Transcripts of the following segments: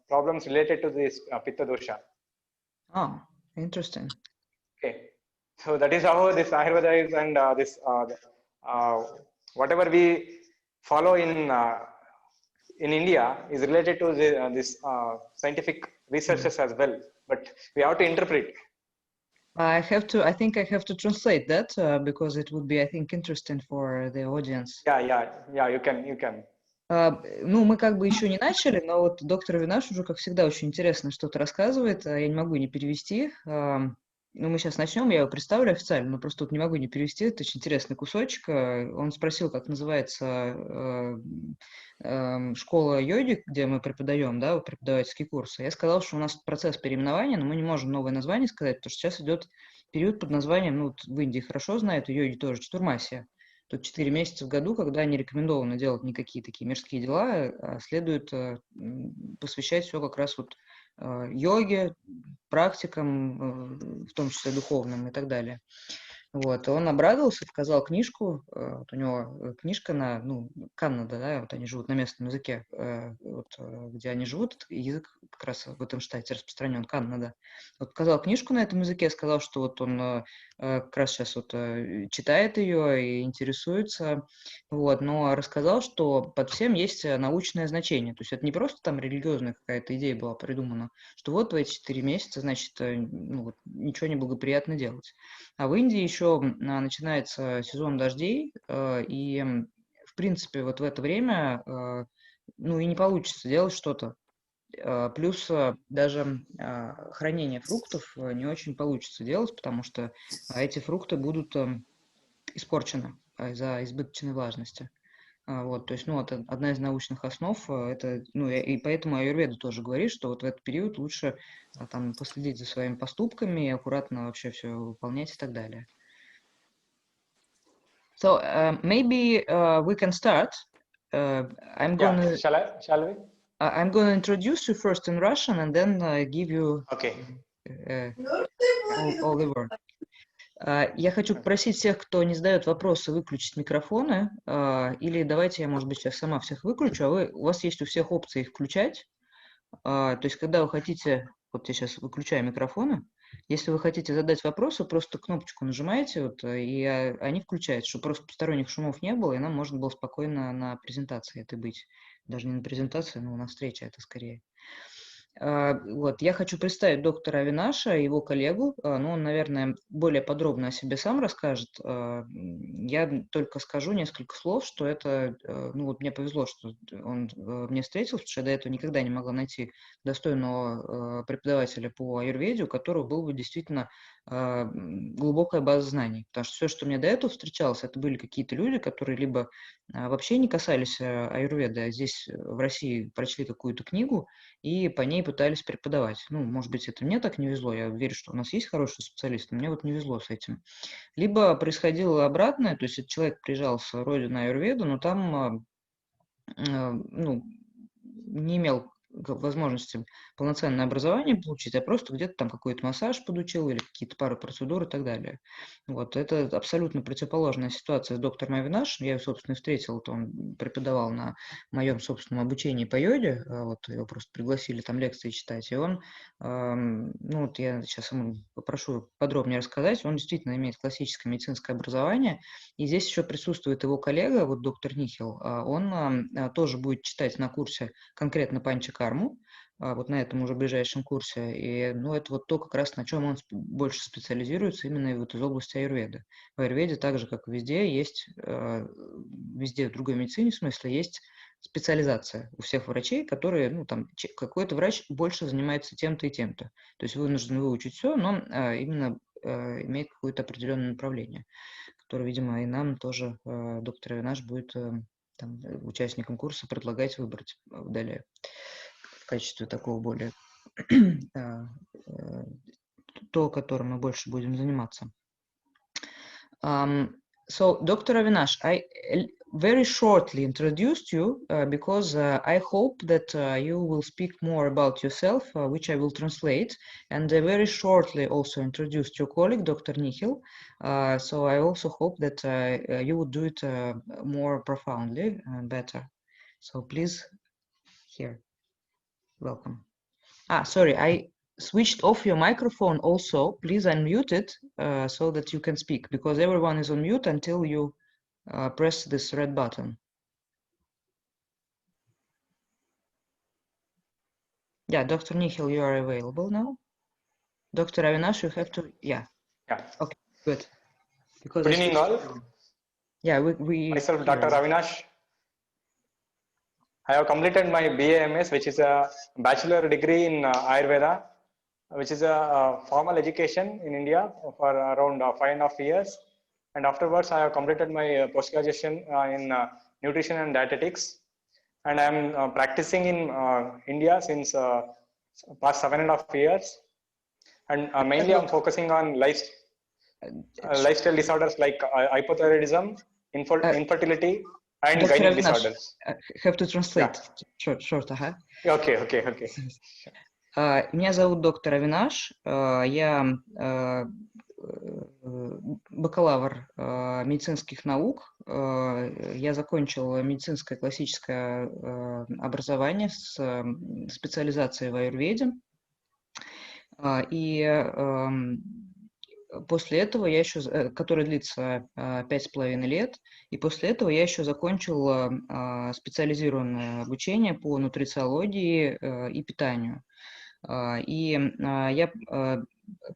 problems related to this pitta dosha. Oh, interesting. Okay, so that is how this Ayurveda is, and whatever we follow in India is related to this scientific researches as well, but we have to interpret. I think I have to translate that because it would be, I think, interesting for the audience. Yeah, you can. Ну, мы как бы еще не начали, но вот доктор Авинаш уже, как всегда, очень интересно что-то рассказывает. Я не могу не перевести. Ну, мы сейчас начнем, я его представлю официально, но просто тут не могу не перевести. Это очень интересный кусочек. Он спросил, как называется школа йоги, где мы преподаем, да, преподавательские курсы. Я сказал, что у нас процесс переименования, но мы не можем новое название сказать, потому что сейчас идет период под названием, ну, вот в Индии хорошо знают, и йоги тоже, чатурамасья. Тут 4 месяца в году, когда не рекомендовано делать никакие такие мирские дела, а следует посвящать все как раз вот йоге, практикам, в том числе духовным и так далее. Вот, он обрадовался, показал книжку, вот у него книжка на, ну, Канада, да, вот они живут на местном языке, вот, где они живут, язык как раз в этом штате распространен, Канада. Вот показал книжку на этом языке, сказал, что вот он как раз сейчас вот читает ее и интересуется, вот, но рассказал, что под всем есть научное значение, то есть это не просто там религиозная какая-то идея была придумана, что вот в эти 4 месяца, значит, ну, вот, ничего не благоприятно делать. А в Индии еще начинается сезон дождей, и, в принципе, вот в это время, ну, и не получится делать что-то. Плюс даже хранение фруктов не очень получится делать, потому что эти фрукты будут испорчены из-за избыточной влажности. Вот, то есть, ну, это одна из научных основ, это, ну, и поэтому Аюрведа тоже говорит, что вот в этот период лучше там последить за своими поступками, аккуратно вообще все выполнять и так далее. So maybe we can start. I'm gonna. Shall we? I'm gonna introduce you first in Russian and then give you all the word. Я хочу попросить всех, кто не задает вопросы, выключить микрофоны, или давайте я, может быть, сейчас сама всех выключу, а у вас есть у всех опции их включать. То есть, когда вы хотите, вот я сейчас выключаю микрофоны, если вы хотите задать вопросы, просто кнопочку нажимаете, вот, и они включаются, чтобы просто посторонних шумов не было, и нам можно было спокойно на презентации это быть. Даже не на презентации, но на встрече это скорее. Вот, я хочу представить доктора Авинаша, его коллегу, но он, наверное, более подробно о себе сам расскажет. Я только скажу несколько слов, что это, ну вот мне повезло, что он мне встретился, потому что я до этого никогда не могла найти достойного преподавателя по аюрведе, у которого был бы действительно глубокая база знаний. Потому что все, что мне до этого встречалось, это были какие-то люди, которые либо вообще не касались аюрведы, а здесь в России прочли какую-то книгу и по ней пытались преподавать. Ну, может быть, это мне так не везло, я верю, что у нас есть хорошие специалисты, но мне вот не везло с этим. Либо происходило обратное, то есть этот человек приезжал с родины аюрведы, но там ну, не имел возможности полноценное образование получить, а просто где-то там какой-то массаж подучил или какие-то пару процедур и так далее. Вот. Это абсолютно противоположная ситуация с доктором Авинашем. Я его, собственно, встретил, то он преподавал на моем собственном обучении по йоге, вот его просто пригласили там лекции читать, и он, ну вот я сейчас ему попрошу подробнее рассказать, он действительно имеет классическое медицинское образование, и здесь еще присутствует его коллега, вот доктор Нихил, он тоже будет читать на курсе конкретно панчакарму, вот на этом уже ближайшем курсе. И, ну, это вот то, как раз на чем он больше специализируется, именно вот из области аюрведы. В аюрведе, так же, как и везде, есть, везде в другой медицине, в смысле, есть специализация у всех врачей, которые, ну, там, какой-то врач больше занимается тем-то и тем-то. То есть вынужден выучить все, но именно имеет какое-то определенное направление, которое, видимо, и нам тоже доктор Авинаш будет там, участникам курса предлагать выбрать далее в качестве такого более то, которым мы больше будем заниматься. So, Dr. Avinash, I very shortly introduced you because I hope that you will speak more about yourself, which I will translate, and I very shortly also introduced your colleague, Dr. Nihil. So I also hope that you would do it more profoundly and better. So please, here. welcome. Sorry, I switched off your microphone also. Please unmute it so that you can speak, because everyone is on mute until you press this red button. Yeah, Dr. Nihil, you are available now. Dr. Avinash, you have to, yeah. Yeah. Okay, good. Because Good evening all. Yeah, we Myself, Dr. Avinash. I have completed my BAMS, which is a bachelor degree in Ayurveda, which is a formal education in India for around 5.5 years. And afterwards, I have completed my post-graduation in nutrition and dietetics. And I am practicing in India since past 7.5 years. And mainly I'm focusing on lifestyle disorders like hypothyroidism, infertility, and Dr. gynec Avinash, disorders. Have to translate. Yeah. Short, ага. Okay. Меня зовут доктор Авинаш, я бакалавр медицинских наук, я закончил медицинское классическое образование с специализацией в аюрведе, и после этого я еще, который длится 5,5 лет, и после этого я еще закончил специализированное обучение по нутрициологии и питанию. И я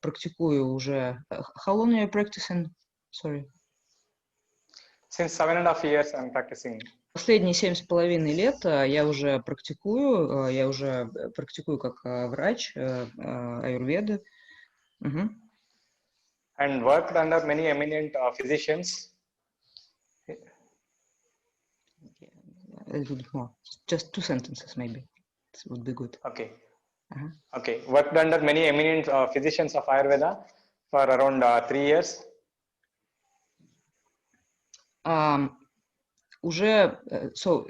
практикую уже... How long are you practicing? Sorry. Since 7.5 years I'm practicing. Последние 7,5 лет я уже практикую как врач аюрведы. And worked under many eminent physicians. A little bit more. Just 2 sentences maybe. This would be good. Okay. Okay. Worked under many eminent physicians of Ayurveda for around 3 years. So,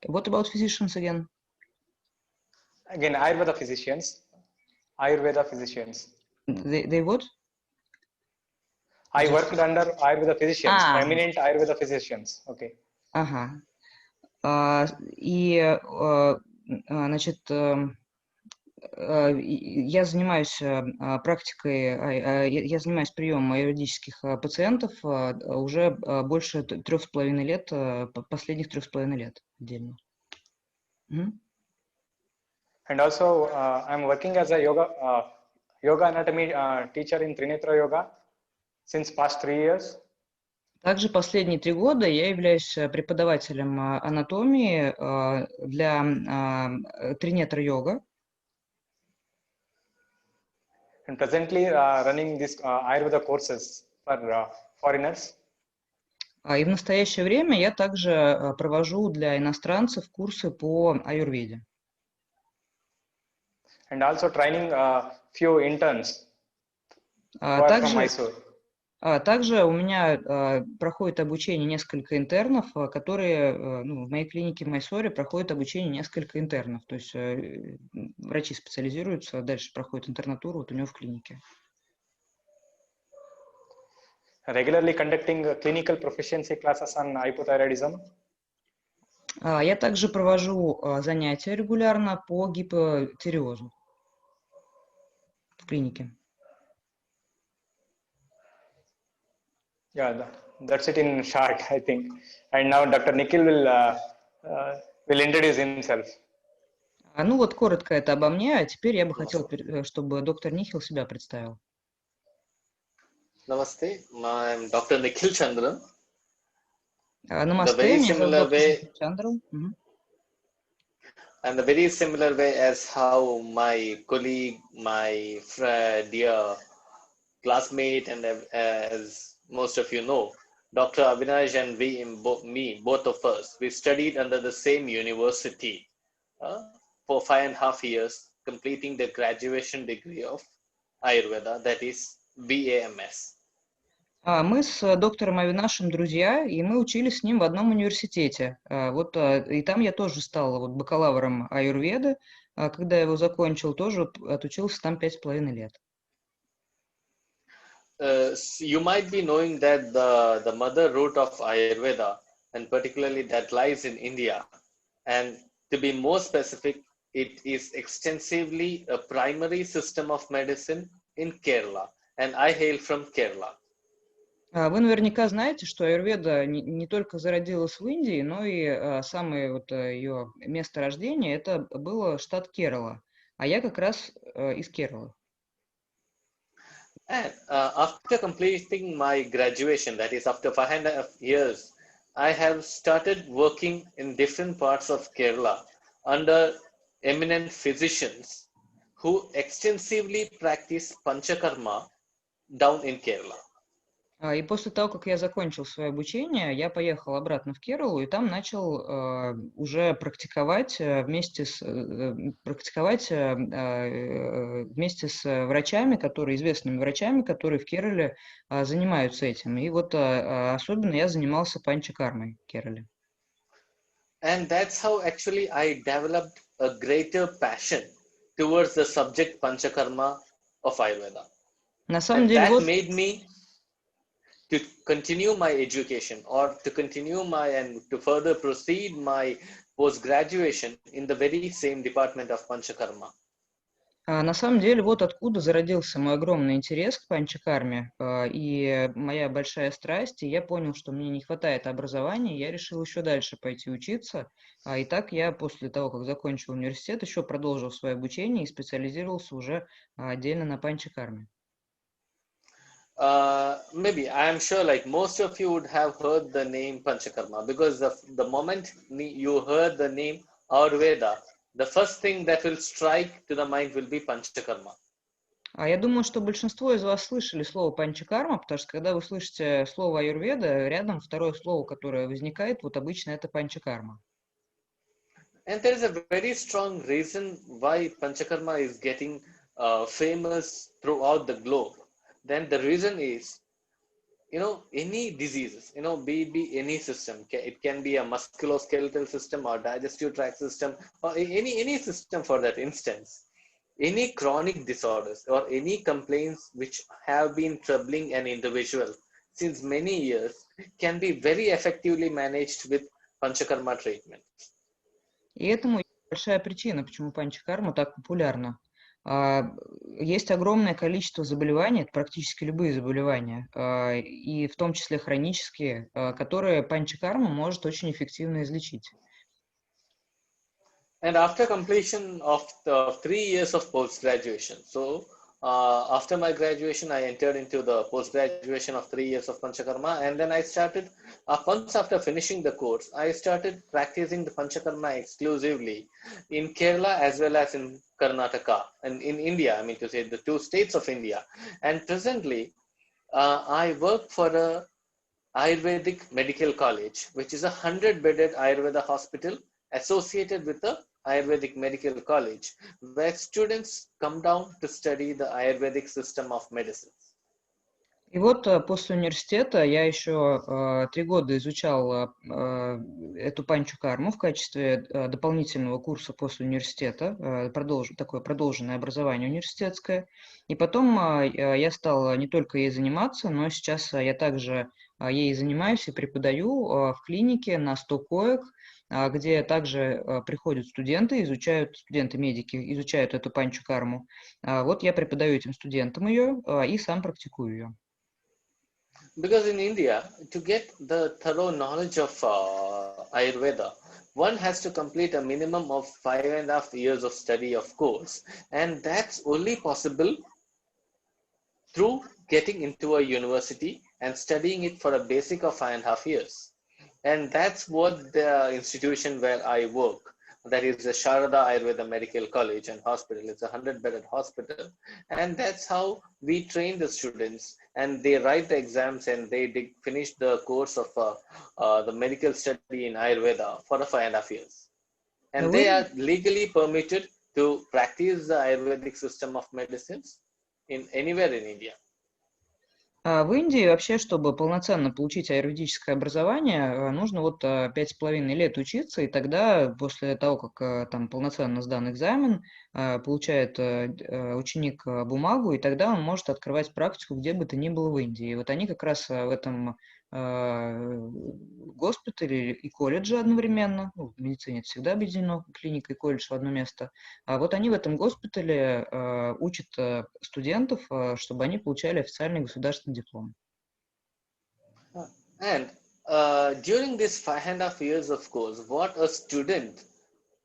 what about physicians again? Again, Ayurveda physicians. They what? I worked under Ayurveda physicians, eminent Ayurveda physicians. Okay. Ага. И, значит, я занимаюсь практикой, я занимаюсь приемом аюрведических пациентов уже больше 3,5 лет, последних 3,5 лет отдельно. And also, I'm working as a yoga anatomy teacher in Trinetra Yoga since past 3 years. Также последние 3 года я являюсь преподавателем анатомии для Тринетра йога. And presently running this Ayurveda courses for foreigners. И в настоящее время я также провожу для иностранцев курсы по аюрведе. And also training few interns from Mysore. Также у меня проходит обучение несколько интернов, которые в моей клинике в Майсоре проходит обучение несколько интернов. То есть врачи специализируются, дальше проходят интернатуру вот у него в клинике. Regularly conducting clinical proficiency classes on hypothyroidism. Я также провожу занятия регулярно по гипотиреозу в клинике. Yeah, that's it in short, I think. And now Dr. Nikhil will introduce himself. Ну вот коротко это обо мне, а теперь я бы хотел, чтобы доктор Нихил себя представил. Namaste, I'm Dr. Nikhil Chandran. Намасте, меня зовут доктор Нихил Чандран. And the very similar way as how my colleague, my friend, dear classmate, and as most of you know, Dr. Avinash and both of us, we studied under the same university for 5.5 years, completing the graduation degree of Ayurveda, that is BAMS. Мы с доктором Авинашем друзья, и мы учились с ним в одном университете. Вот, и там я тоже стал вот бакалавром аюрведы. Когда я его закончил, тоже отучился там 5,5 лет. You might be knowing that the mother root of Ayurveda, and particularly that lies in India. And to be more specific, it is extensively a primary system of medicine in Kerala, and I hail from Kerala. Вы наверняка знаете, что аюрведа не только зародилась в Индии, но и самое вот ее место рождения это было штат Керала, а я как раз из Керала. And after completing my graduation, that is after 5.5 years, I have started working in different parts of Kerala under eminent physicians who extensively practice panchakarma down in Kerala. И после того, как я закончил свое обучение, я поехал обратно в Кералу и там начал уже практиковать вместе с врачами, известными врачами, которые в Керале занимаются этим. И вот особенно я занимался панчакармой в Керале. And that's how actually I developed a greater passion towards the subject panchakarma of Ayurveda. На самом And деле, that вот... made me to continue my education or to continue and to further proceed my post-graduation in the very same department of Panchakarma. На самом деле, вот откуда зародился мой огромный интерес к панчакарме и моя большая страсть, и я понял, что мне не хватает образования, и я решил еще дальше пойти учиться. И так я после того, как закончил университет, еще продолжил свое обучение и специализировался уже отдельно на панчакарме. Maybe I'm sure like most of you would have heard the name Panchakarma because the moment you heard the name Аюрведа, the first thing that will strike to the mind will be Panchakarma. Я думаю, что большинство из вас слышали слово панчакарма, потому что когда вы слышите слово аюрведа, рядом второе слово, которое возникает, вот обычно это панчакарма. And there is a very strong reason why Panchakarma is getting famous throughout the globe. Then the reason is, any diseases, be any system. It can be a musculoskeletal system or digestive tract system or any system for that instance. Any chronic disorders or any complaints which have been troubling an individual since many years can be very effectively managed with Panchakarma treatment. И этому большая причина, почему панчакарма так популярна. Есть огромное количество заболеваний, это практически любые заболевания, и в том числе хронические, которые панчакарма может очень эффективно излечить. And after completion of the 3 years of post-graduation, so after my graduation, I entered into the post-graduation of 3 years of Panchakarma, and then I started, once after finishing the course, I started practicing the Panchakarma exclusively in Kerala as well as in Karnataka, and in India, I mean to say the 2 states of India. And presently, I work for a Ayurvedic medical college, which is a 100-bedded Ayurveda hospital associated with the Ayurvedic medical college, where students come down to study the Ayurvedic system of medicine. И вот после университета я еще 3 года изучал эту панчакарму в качестве дополнительного курса после университета, такое продолженное образование университетское. И потом я стал не только ей заниматься, но сейчас я также ей занимаюсь и преподаю в клинике на 100 коек, где также приходят студенты-медики, изучают эту панчакарму. Вот я преподаю этим студентам ее и сам практикую ее. Because in India, to get the thorough knowledge of Ayurveda, one has to complete a minimum of 5.5 years of study, of course, and that's only possible through getting into a university and studying it for a basic of 5.5 years. And that's what the institution where I work, that is the Sharada Ayurveda Medical College and Hospital. It's a 100-bedded hospital. And that's how we train the students, and they write the exams and they finish the course of the medical study in Ayurveda for 5.5 years. And they are legally permitted to practice the Ayurvedic system of medicines in anywhere in India. В Индии вообще, чтобы полноценно получить аюрведическое образование, нужно вот 5,5 лет учиться, и тогда, после того, как там полноценно сдан экзамен, получает ученик бумагу, и тогда он может открывать практику где бы то ни было в Индии. И вот они как раз в этом госпитали и колледжи одновременно. Ну, в медицине это всегда объединено, клиника и колледж в одно место. А вот они в этом госпитале учат студентов, чтобы они получали официальный государственный диплом. And during this 5.5 years of course, what a student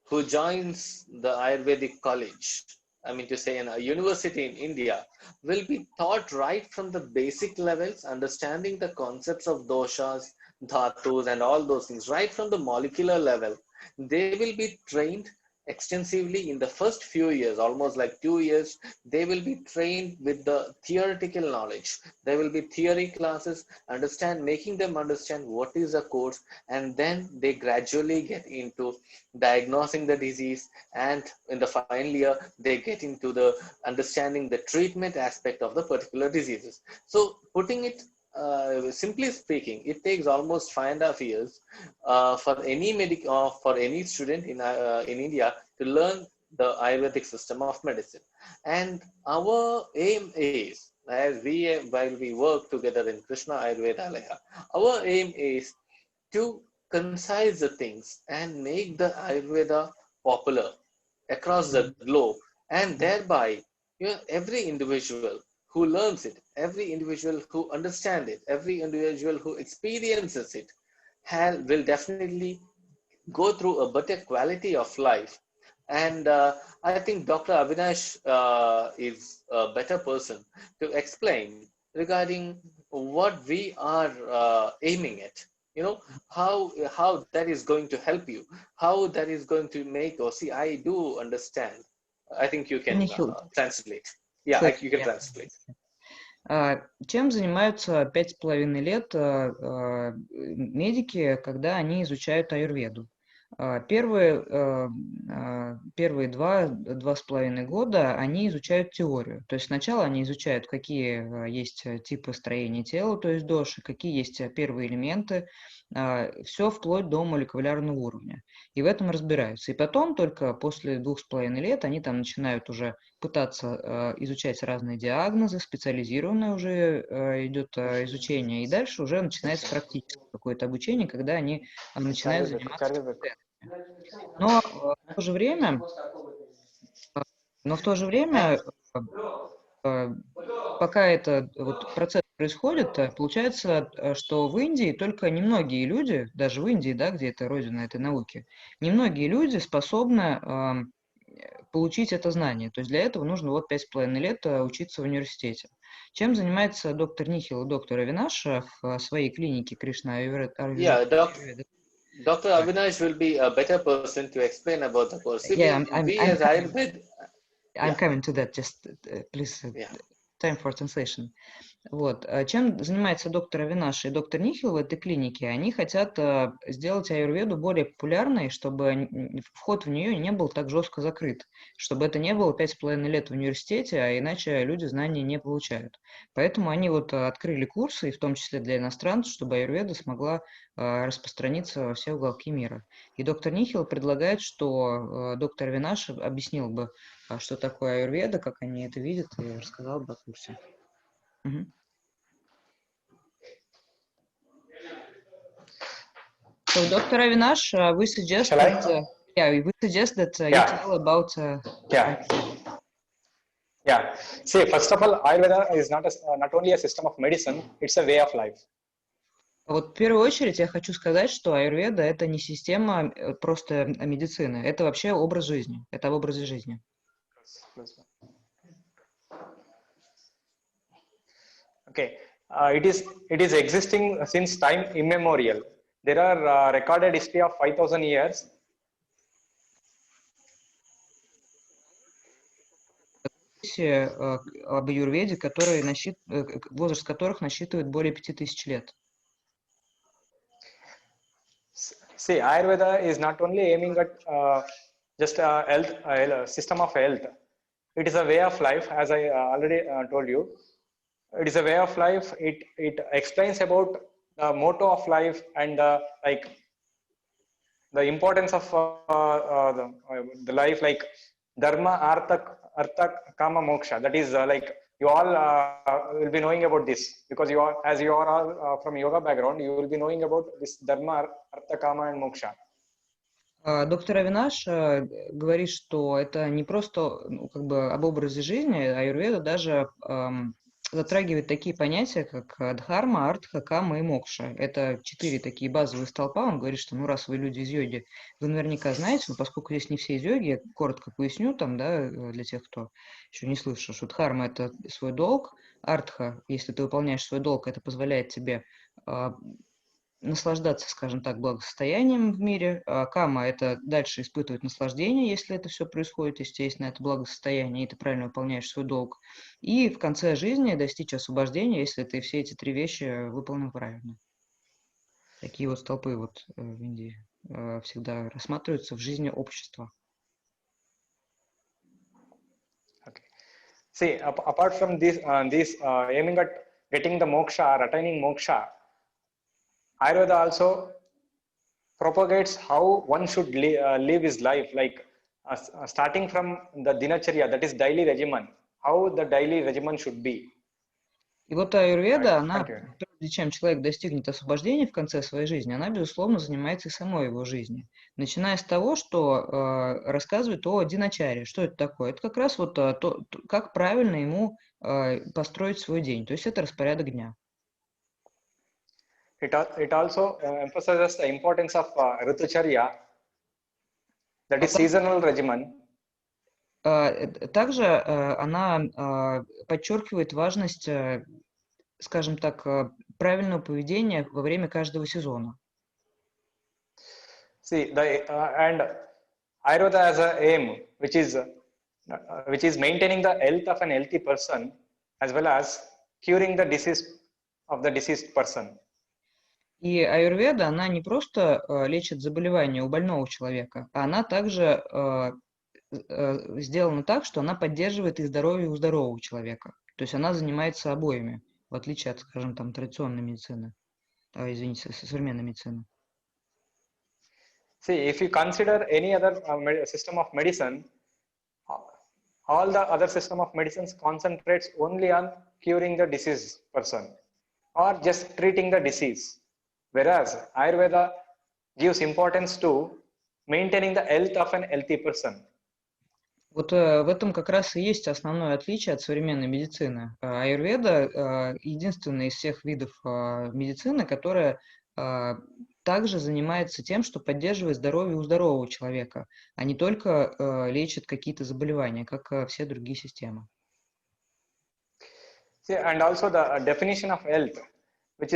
who joins the Ayurvedic college, I mean to say in a university in India, will be taught right from the basic levels, understanding the concepts of doshas, dhatus, and all those things, right from the molecular level. They will be trained extensively in the first few years, almost like 2 years. They will be trained with the theoretical knowledge. There will be theory classes, making them understand what is a course, and then they gradually get into diagnosing the disease, and in the final year they get into the understanding the treatment aspect of the particular diseases. So putting it simply speaking, it takes almost 5.5 years for any student in India to learn the Ayurvedic system of medicine. And our aim is, while we work together in Krishna Ayurvedalaya, our aim is to concise the things and make the Ayurveda popular across the globe, and thereby every individual who learns it, every individual who understands it, every individual who experiences it will definitely go through a better quality of life. And I think Dr. Avinash is a better person to explain regarding what we are aiming at. How that is going to help you, how that is going to make, or see, I do understand. I think you can translate. Yeah, you can translate. Чем занимаются 5,5 лет медики, когда они изучают аюрведу? Первые 2,5 года они изучают теорию. То есть сначала они изучают, какие есть типы строения тела, то есть доши, какие есть первые элементы, все вплоть до молекулярного уровня. И в этом разбираются. И потом только после 2,5 лет они там начинают уже пытаться изучать разные диагнозы, специализированное уже идет изучение, и дальше уже начинается практическое какое-то обучение, когда они начинают заниматься. Но в то же время, пока этот процесс происходит, получается, что в Индии только немногие люди, даже в Индии, да, где это родина этой науки, немногие люди способны получить это знание. То есть для этого нужно 5,5 лет учиться в университете. Чем занимается доктор Нихил и доктор Авинаш в своей клинике Кришна Аюрведе? Dr. Avinash will be a better person to explain about the course. I'm coming to that. Just please, time for translation. Чем занимается доктор Авинаш и доктор Нихил в этой клинике? Они хотят сделать аюрведу более популярной, чтобы вход в нее не был так жестко закрыт, чтобы это не было 5,5 лет в университете, а иначе люди знания не получают. Поэтому они открыли курсы, и в том числе для иностранцев, чтобы аюрведа смогла распространиться во все уголки мира. И доктор Нихил предлагает, что доктор Авинаш объяснил бы, что такое аюрведа, как они это видят, и рассказал бы о курсе. So, Dr. Avinash, we suggest that you tell about. See, first of all, Ayurveda is not only a system of medicine; it's a way of life. В первую очередь я хочу сказать, что аюрведа это не система просто медицины, это вообще образ жизни, это об образе жизни. Okay, it is existing since time immemorial. There are recorded history of 5,000 years. Об аюрведе, возраст которых насчитывает более 5000 лет. See, Ayurveda is not only aiming at just a system of health. It is a way of life, as I already told you. It is a way of life. It explains about the motto of life and the importance of the life, like dharma, artha, kama, moksha. That is you all will be knowing about this, because as you are all from yoga background, you will be knowing about this dharma, artha, kama and moksha. Доктор Авинаш говорит, что это не просто как бы об образе жизни, аюрведа даже затрагивает такие понятия, как дхарма, артха, кама и мокша. Это 4 такие базовые столпа. Он говорит, что раз вы люди из йоги, вы наверняка знаете, но поскольку здесь не все из йоги, я коротко поясню там, да, для тех, кто еще не слышал, что дхарма – это свой долг, артха, если ты выполняешь свой долг, это позволяет тебе наслаждаться, скажем так, благосостоянием в мире. Кама – это дальше испытывать наслаждение, если это все происходит, естественно, это благосостояние, и ты правильно выполняешь свой долг. И в конце жизни достичь освобождения, если ты все эти 3 вещи выполнил правильно. Такие вот столпы вот в Индии всегда рассматриваются в жизни общества. Okay. See, apart from this aiming at getting the moksha or attaining moksha, Ayurveda also propagates how one should live his life, like starting from the dinacharya, that is daily regimen, how the daily regimen should be. И вот аюрведа, она, прежде чем человек достигнет освобождения в конце своей жизни, она, безусловно, занимается и самой его жизнью. Начиная с того, что рассказывает о диначаре. Что это такое? Это как раз вот то, как правильно ему построить свой день. То есть это распорядок дня. It also emphasizes the importance of ritucharya, that is seasonal regimen. Также она подчеркивает важность, скажем так, правильного поведения во время каждого сезона. See, and Ayurveda has an aim, which is maintaining the health of an healthy person as well as curing the disease of the deceased person. И аюрведа, она не просто лечит заболевания у больного человека, а она также сделана так, что она поддерживает и здоровье у здорового человека. То есть она занимается обоими, в отличие от, скажем, там, традиционной медицины, извините, современной медицины. See, if you consider any other system of medicine, all the other system of medicines concentrates only on curing the diseased person or just treating the disease. Whereas Ayurveda gives importance to maintaining the health of an healthy person. Вот в этом как раз и есть основное отличие от современной медицины. Аюрведа единственная из всех видов медицины, которая также занимается тем, что поддерживает здоровье у здорового человека, а не только лечит какие-то заболевания, как все другие системы. See, and also the definition of health, which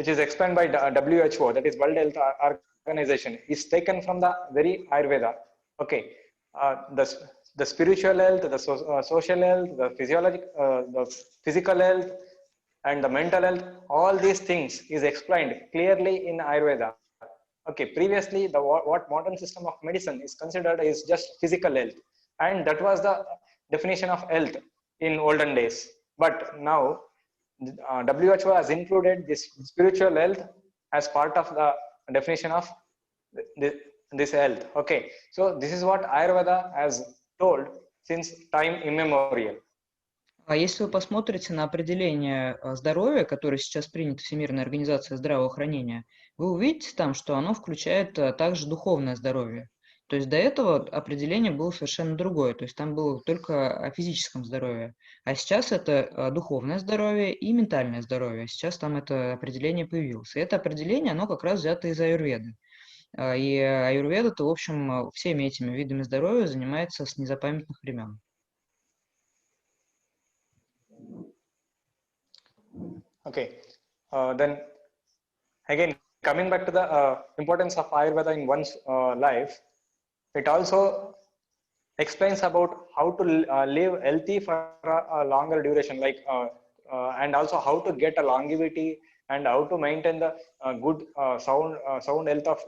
is explained by WHO, that is World Health Organization, is taken from the very Ayurveda. Okay, the spiritual health, the social health, the physical health, and the mental health, all these things is explained clearly in Ayurveda. Okay, previously what modern system of medicine is considered is just physical health, and that was the definition of health in olden days. But now WHO has included this spiritual health as part of the definition of this health. Okay, so this is what Ayurveda has told since time immemorial. А если вы посмотрите на определение здоровья, которое сейчас принято Всемирной организацией здравоохранения, вы увидите там, что оно включает также духовное здоровье. То есть до этого определение было совершенно другое, то есть там было только о физическом здоровье. А сейчас это духовное здоровье и ментальное здоровье. Сейчас там это определение появилось. И это определение, оно как раз взято из аюрведы. И аюрведа-то, в общем, всеми этими видами здоровья занимается с незапамятных времен. Okay, then again, coming back to the importance of Ayurveda in one's life, it also explains about how to live healthy for a longer duration, like and also how to get a longevity and how to maintain the good sound health of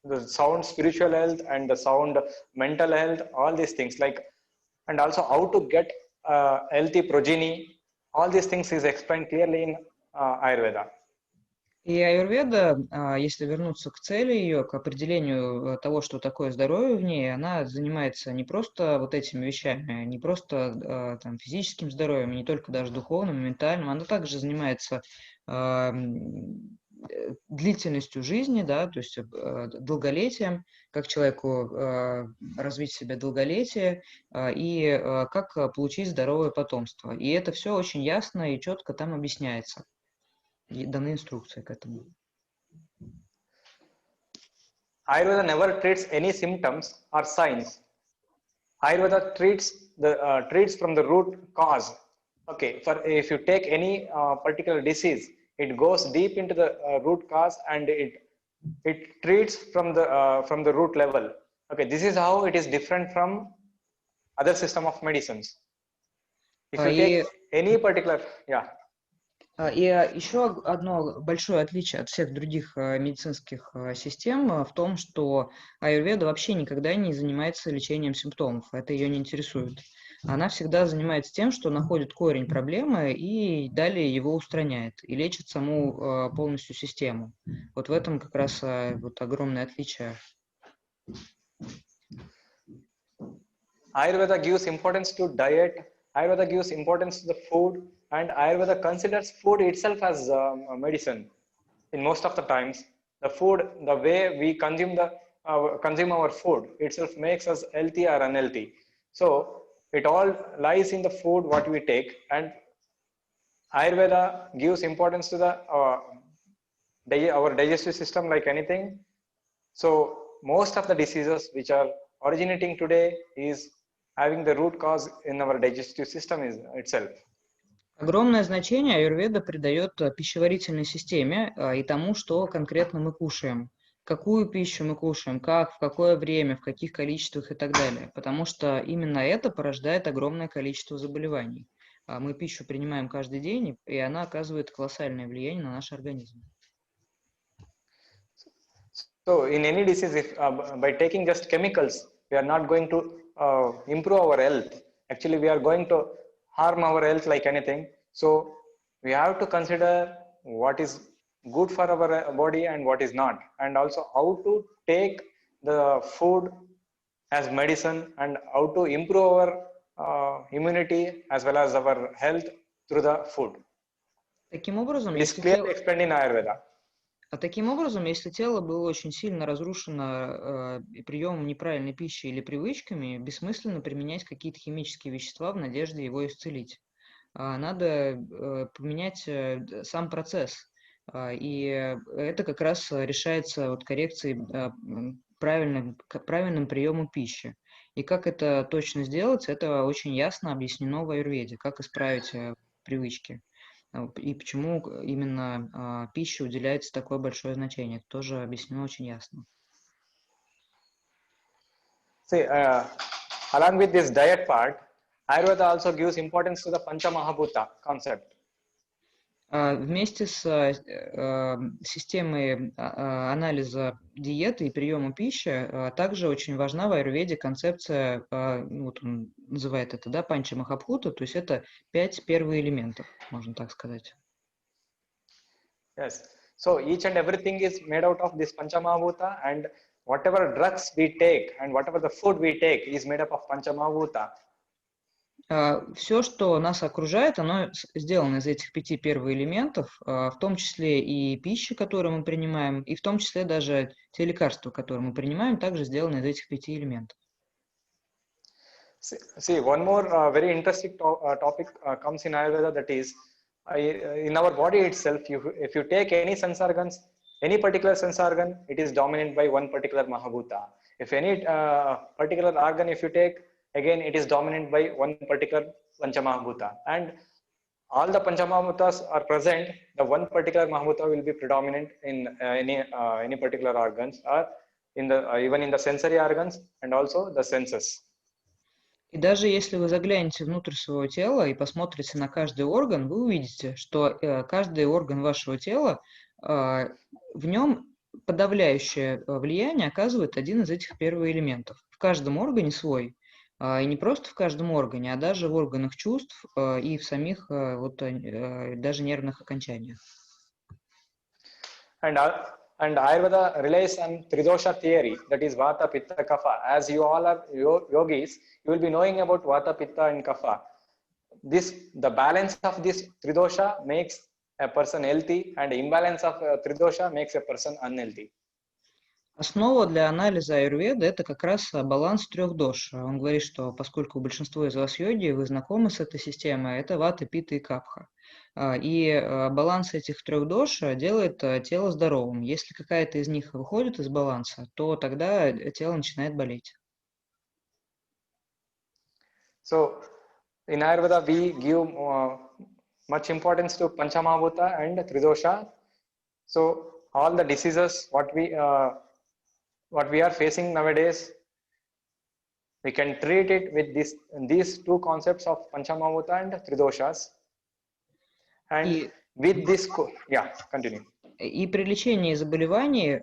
the sound spiritual health and the sound mental health, all these things, like, and also how to get healthy progeny. All these things is explained clearly in Ayurveda. И аюрведа, если вернуться к цели ее, к определению того, что такое здоровье в ней, она занимается не просто вот этими вещами, не просто там, физическим здоровьем, не только даже духовным, ментальным, она также занимается длительностью жизни, да, то есть долголетием, как человеку развить в себе долголетие и как получить здоровое потомство. И это все очень ясно и четко там объясняется. И даны инструкции к этому. Ayurveda never treats any symptoms or signs. Ayurveda treats from the root cause. Okay, for if you take any particular disease, it goes deep into the root cause and it treats from the root level. Okay, this is how it is different from other system of medicines. If you take any particular, yeah. И еще одно большое отличие от всех других медицинских систем в том, что аюрведа вообще никогда не занимается лечением симптомов. Это ее не интересует. Она всегда занимается тем, что находит корень проблемы и далее его устраняет и лечит саму полностью систему. Вот в этом как раз вот огромное отличие. Ayurveda gives importance to diet. Ayurveda gives importance to the food, and Ayurveda considers food itself as medicine. In most of the times, the food, the way we consume our food itself makes us healthy or unhealthy. So it all lies in the food what we take, and Ayurveda gives importance to the our digestive system like anything. So most of the diseases which are originating today is having the root cause in our digestive system itself. Огромное значение аюрведа придает пищеварительной системе и тому, что конкретно мы кушаем. Какую пищу мы кушаем, как, в какое время, в каких количествах и так далее. Потому что именно это порождает огромное количество заболеваний. Мы пищу принимаем каждый день, и она оказывает колоссальное влияние на наш организм. So in any disease, if by taking just chemicals, we are not going to improve our health. Actually, we are going to harm our health like anything. So we have to consider what is good for our body and what is not, and also how to take the food as medicine and how to improve our immunity as well as our health through the food. Таким образом, It is clearly explained in Ayurveda. Таким образом, если тело было очень сильно разрушено приемом неправильной пищи или привычками, бессмысленно применять какие-то химические вещества в надежде его исцелить. Надо поменять сам процесс. И это как раз решается вот коррекцией правильным приемом пищи. И как это точно сделать, это очень ясно объяснено в аюрведе, как исправить привычки. И почему именно пище уделяется такое большое значение. Это тоже объяснено очень ясно. See, along with this diet part, Ayurveda also gives importance to the Panchamahabhuta concept. Вместе с системой анализа диеты и приема пищи также очень важна в аюрведе концепция, вот он называет это, да, панчамахабхута, то есть это 5 первых элементов, можно так сказать. Yes. So each and everything is made out of this Panchamahabhuta, and whatever drugs we take and whatever the food we take is made up of Panchamahabhuta. Все, что нас окружает, оно сделано из этих 5 первых элементов, в том числе и пища, которую мы принимаем, и в том числе даже те лекарства, которые мы принимаем, также сделаны из этих 5 элементов. See, one more very interesting topic comes in Ayurveda, that is, in our body itself, if you take any sense organs, any particular sense organ, it is dominated by one particular Mahabhuta. If any particular organ, if you take, again, it is dominated by one particular Panchamahabhuta. And all the Panchamahabhutas are present, the one particular Mahabhuta will be predominant in any particular organs, or in the even in the sensory organs and also the senses. И даже если вы заглянете внутрь своего тела и посмотрите на каждый орган, вы увидите, что каждый орган вашего тела, в нем подавляющее влияние оказывает один из этих первых элементов. В каждом органе свой. И не просто в каждом органе, а даже в органах чувств и в самих даже нервных окончаниях. And Ayurveda relies on Tridosha theory, that is Vata, Pitta, Kapha. As you all are yogis, you will be knowing about Vata, Pitta, and Kapha. The balance of this Tridosha makes a person healthy, and imbalance of Tridosha makes a person unhealthy. Основа для анализа аюрведы – это как раз баланс трех дош. Он говорит, что поскольку большинство из вас йоги, вы знакомы с этой системой, это вата, пита и капха. И баланс этих трех дош делает тело здоровым. Если какая-то из них выходит из баланса, то тогда тело начинает болеть. So, in Ayurveda, we give much importance to Panchamabhuta and Tridosha. So, all the diseases what we are facing nowadays, we can treat it with these two concepts of Panchamabhuta and Tridoshas. And with this, continue. И при лечении заболеваний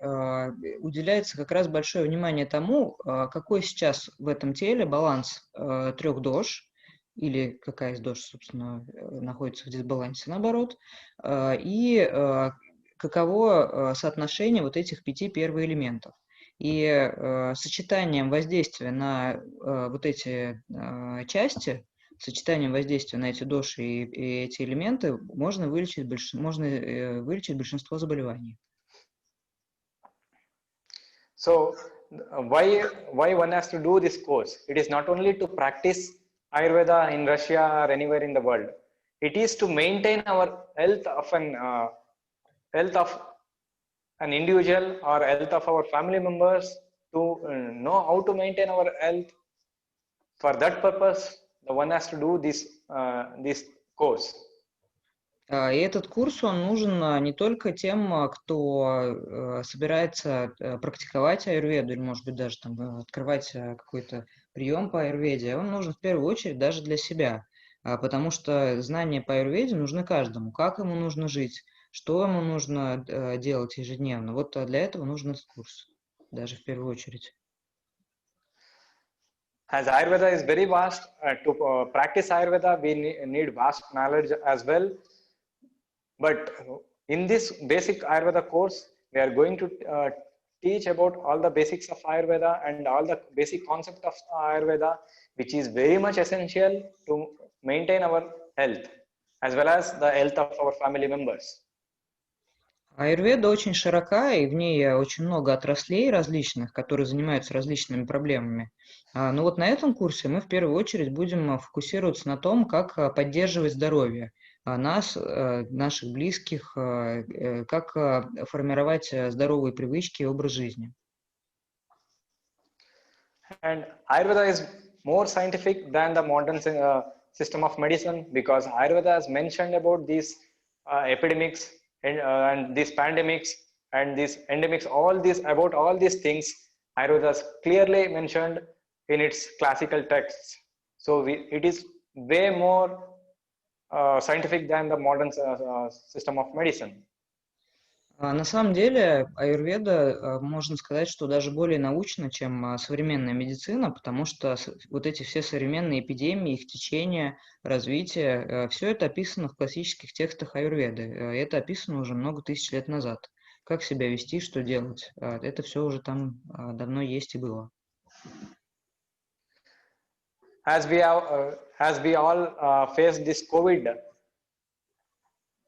уделяется как раз большое внимание тому, какой сейчас в этом теле баланс трех дош, или какая из дош, собственно, находится в дисбалансе, наоборот, и каково соотношение вот этих 5 первых элементов. И сочетанием воздействия на вот эти части, сочетанием воздействия на эти доши и эти элементы можно вылечить большинство заболеваний. So, why one has to do this course? It is not only to practice Ayurveda in Russia or anywhere in the world. It is to maintain our health of an individual or health of our family members, to know how to maintain our health. For that purpose, the one has to do this course. И этот курс, он нужен не только тем, кто собирается практиковать аюрведу, или, может быть, даже там открывать какой-то прием по аюрведе. Он нужен в первую очередь даже для себя, потому что знания по аюрведе нужны каждому. Как ему нужно жить, что ему нужно делать ежедневно. Вот для этого нужен этот курс, даже в первую очередь. As Ayurveda is very vast, to practice Ayurveda, we need vast knowledge as well. But in this basic Ayurveda course, we are going to teach about all the basics of Ayurveda and all the basic concept of Ayurveda, which is very much essential to maintain our health, as well as the health of our family members. Аюрведа очень широка, и в ней очень много отраслей различных, которые занимаются различными проблемами. Но вот на этом курсе мы в первую очередь будем фокусироваться на том, как поддерживать здоровье нас, наших близких, как формировать здоровые привычки и образ жизни. And Ayurveda is more scientific than the modern system of medicine, because Ayurveda has mentioned about these epidemics and these pandemics and these endemics, about all these things, Ayurveda has clearly mentioned in its classical texts. So it is way more scientific than the modern system of medicine. На самом деле, аюрведа, можно сказать, что даже более научна, чем современная медицина, потому что вот эти все современные эпидемии, их течение, развитие, все это описано в классических текстах аюрведы. Это описано уже много тысяч лет назад. Как себя вести, что делать. Это все уже там давно есть и было. As we all face this COVID,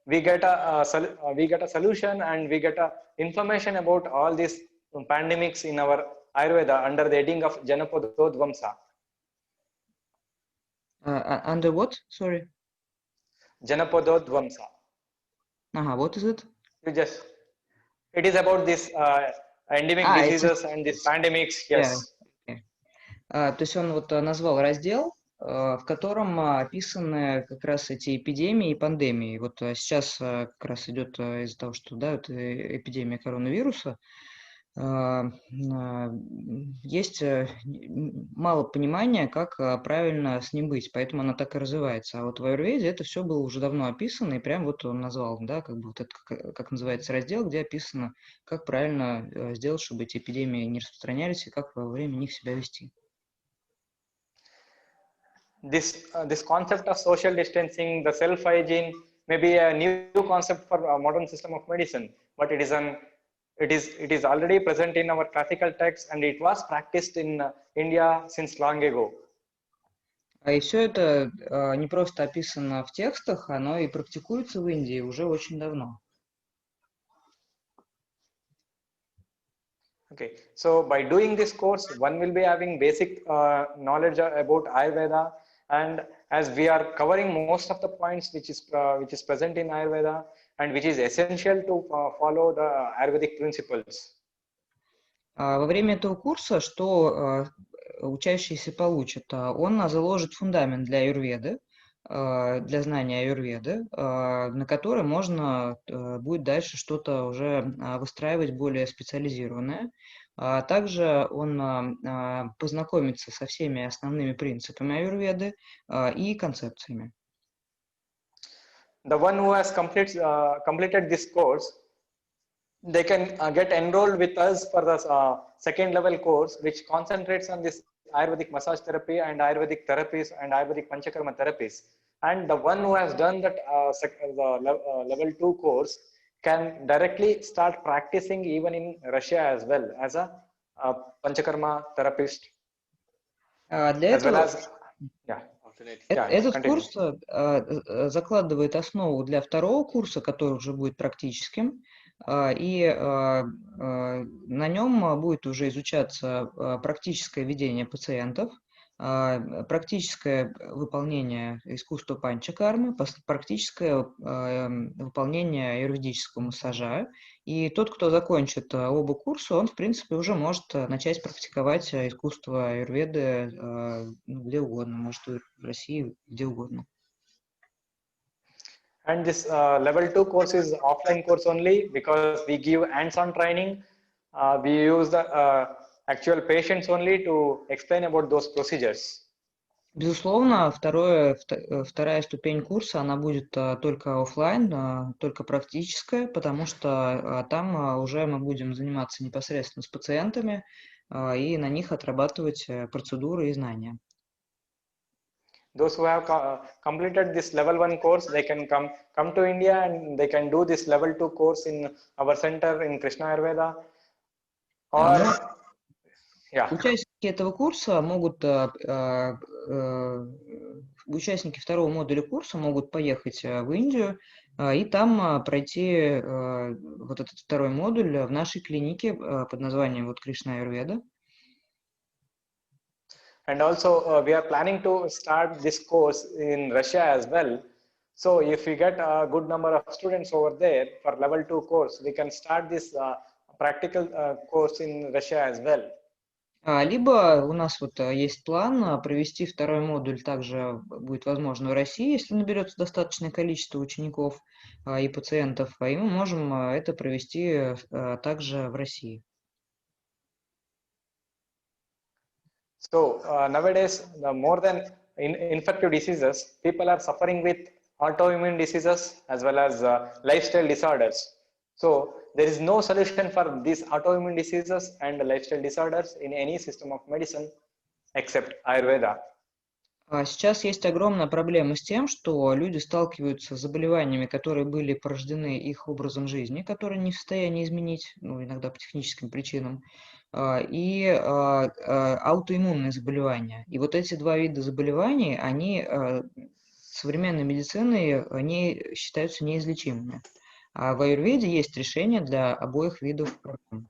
we get a solution, and we get a information about all these pandemics in our Ayurveda under the heading of Janapadodvamsa. Under what? Sorry. Janapadodvamsa. What is it? It is about this endemic diseases and these pandemics. Yes. Yeah. То есть он вот назвал раздел, в котором описаны как раз эти эпидемии и пандемии. Вот сейчас как раз идет из-за того, что это эпидемия коронавируса, есть мало понимания, как правильно с ним быть, поэтому она так и развивается. А вот в аюрведе это все было уже давно описано, и прям вот он назвал, как бы вот это, как называется, раздел, где описано, как правильно сделать, чтобы эти эпидемии не распространялись, и как во время них себя вести. This concept of social distancing, the self-hygiene, may be a new concept for a modern system of medicine. but it is already present in our classical text, and it was practiced in India since long ago. И все это не просто описано в текстах, оно и практикуется в Индии уже очень давно. Okay, so by doing this course, one will be having basic knowledge about Ayurveda, and as we are covering most of the points which is present in Ayurveda and which is essential to follow the Ayurvedic principles. Во время этого курса, что учащийся получит, он заложит фундамент для аюрведы, для знания аюрведы, на который можно будет дальше что-то уже выстраивать более специализированное. Также он познакомится со всеми основными принципами аюрведы и концепциями. The one who has completed this course, they can get enrolled with us for the second level course, which concentrates on this Ayurvedic massage therapy and Ayurvedic therapies and Ayurvedic Panchakarma therapies. And the one who has done that level 2 course can directly start practicing even in Russia as well as a Panchakarma therapist. Для as well этого as, yeah. Этот continue. курс закладывает основу для второго курса, который уже будет практическим, и на нем будет уже изучаться практическое ведение пациентов, практическое выполнение искусства панчакармы, практическое выполнение аюрведического массажа. И тот, кто закончит оба курса, он, в принципе, уже может начать практиковать искусство аюрведы где угодно, может, в России, где угодно. And this level 2 course is offline course only because we give hands-on training. We use the actual patients only to explain about those procedures. Безусловно, вторая ступень курса, она будет только офлайн, только практическая, потому что там уже мы будем заниматься непосредственно с пациентами и на них отрабатывать процедуры и знания. Those who have completed this level 1 course, they can come to India and they can do this level 2 course in our center in Krishna Ayurveda. Or, Участники этого курса могут, участники второго модуля курса могут поехать в Индию и там пройти вот этот второй модуль в нашей клинике под названием Krishna Аюрведа. And also we are planning to start this course in Russia as well. So if we get a good number of students over there for level 2 course, we can start this practical course in Russia as well. Либо у нас есть план провести второй модуль, также будет возможно в России, если наберется достаточное количество учеников и пациентов, и мы можем это провести также в России. So nowadays, more than infective diseases, people are suffering with autoimmune diseases as well as lifestyle disorders. So there is no solution for these autoimmune diseases and lifestyle disorders in any system of medicine except Ayurveda. Сейчас есть огромная проблема с тем, что люди сталкиваются с заболеваниями, которые были порождены их образом жизни, которые не в состоянии изменить, иногда по техническим причинам, и аутоиммунные заболевания. И вот эти два вида заболеваний, они современной медициной они считаются неизлечимыми. А в аюрведе есть решение для обоих видов проблем.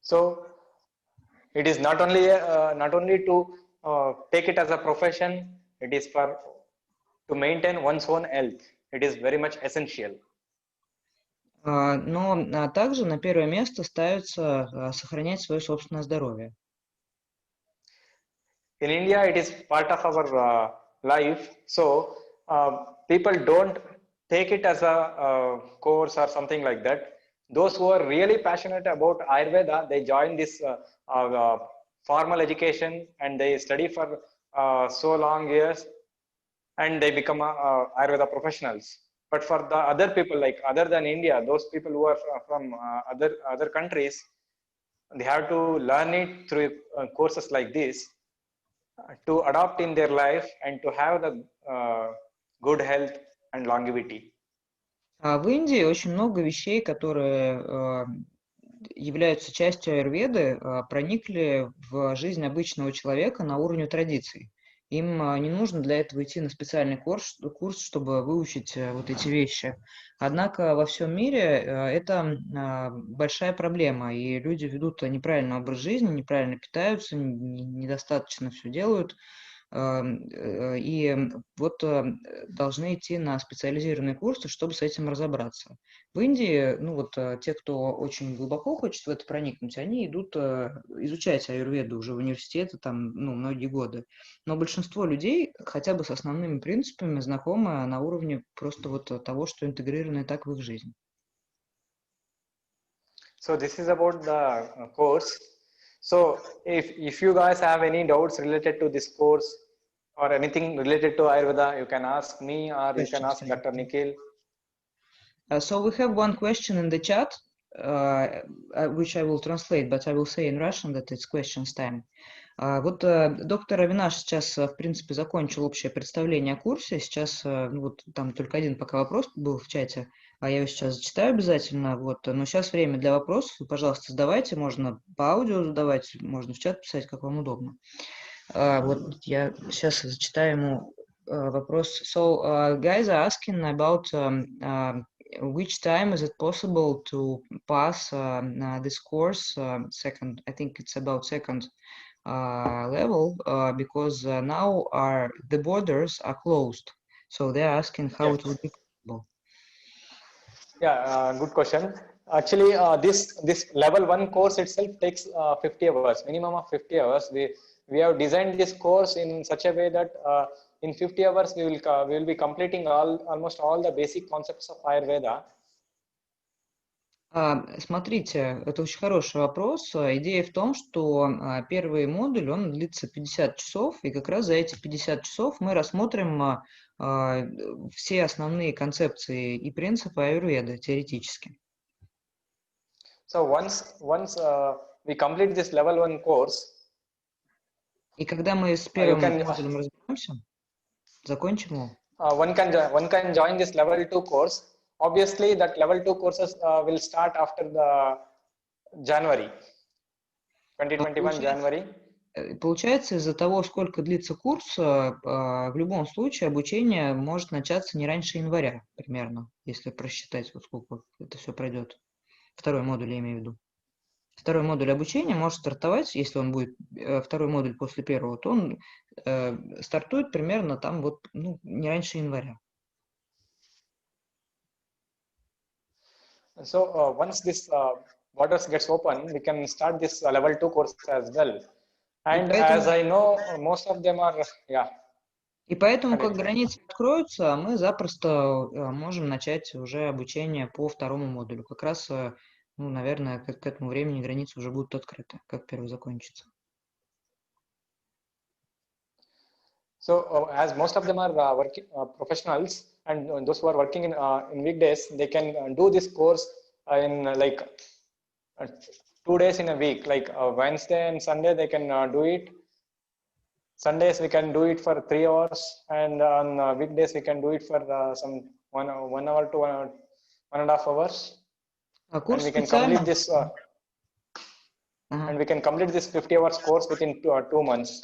So it is not only to take it as a profession, it is to maintain one's own health. It is very much essential. Но также на первое место ставится сохранять свое собственное здоровье. In India, it is part of our life. So people don't take it as a course or something like that. Those who are really passionate about Ayurveda, they join this formal education and they study for so long years and they become Ayurveda professionals. But for the other people, like other than India, those people who are from other countries, they have to learn it through courses like this to adopt in their life and to have the good health and longevity. А в Индии очень много вещей, которые являются частью аюрведы, проникли в жизнь обычного человека на уровне традиций. Им не нужно для этого идти на специальный курс, чтобы выучить вот эти вещи. Однако во всем мире это большая проблема, и люди ведут неправильный образ жизни, неправильно питаются, недостаточно все делают. И вот должны идти на специализированные курсы, чтобы с этим разобраться. В Индии, ну вот те, кто очень глубоко хочет в это проникнуть, они идут изучать аюрведу уже в университете там, ну, многие годы. Но большинство людей хотя бы с основными принципами знакомы на уровне просто вот того, что интегрировано и так в их жизнь. So this is about the course. So if you guys have any doubts related to this course or anything related to Ayurveda, you can ask me or you can ask Dr. Nikhil. So we have one question in the chat, which I will translate, but I will say in Russian that it's questions time. Вот доктор Авинаш сейчас, в принципе, закончил общее представление о курсе. Сейчас, ну, вот там только один пока вопрос был в чате, а я его сейчас зачитаю обязательно. Вот, но сейчас время для вопросов. Вы, пожалуйста, задавайте. Можно по аудио задавать, можно в чат писать, как вам удобно. Вот я сейчас зачитаю ему вопрос. So, guys are asking about which time is it possible to pass this course? Second, I think it's about second level because now the borders are closed. So they're asking how it would be possible. Yeah, good question. Actually, this level 1 course itself takes 50 hours, minimum of 50 hours. We have designed this course in such a way that in 50 hours we will be completing almost all the basic concepts of Ayurveda. Смотрите, это очень хороший вопрос. Идея в том, что первый модуль, он длится 50 часов, и как раз за эти 50 часов мы рассмотрим все основные концепции и принципы аюрведы теоретически. So once we complete this level 1 course, и когда мы с первым модулем разберемся, закончим его, one can join this level 2 course. Obviously, that level 2 courses will start after the January 2021 January. Получается, из-за того, сколько длится курс, в любом случае обучение может начаться не раньше января, примерно, если просчитать, вот сколько это все пройдет. Второй модуль, я имею в виду. Второй модуль обучения может стартовать, если он будет второй модуль после первого, то он стартует примерно там вот, ну, не раньше января. So once this borders gets open, we can start this level 2 course as well. And as I know, most of them are, yeah. И поэтому, как границы откроются, мы запросто можем начать уже обучение по второму модулю. Как раз, ну, наверное, к этому времени границы уже будут открыты, как первый закончится. So as most of them are working professionals, and those who are working in weekdays, they can do this course in like 2 days in a week, like Wednesday and Sunday they can do it. Sundays we can do it for 3 hours, and on weekdays we can do it for some 1 hour to 1.5 hours. And we can complete this. And we can complete this 50 hours course within 2 months.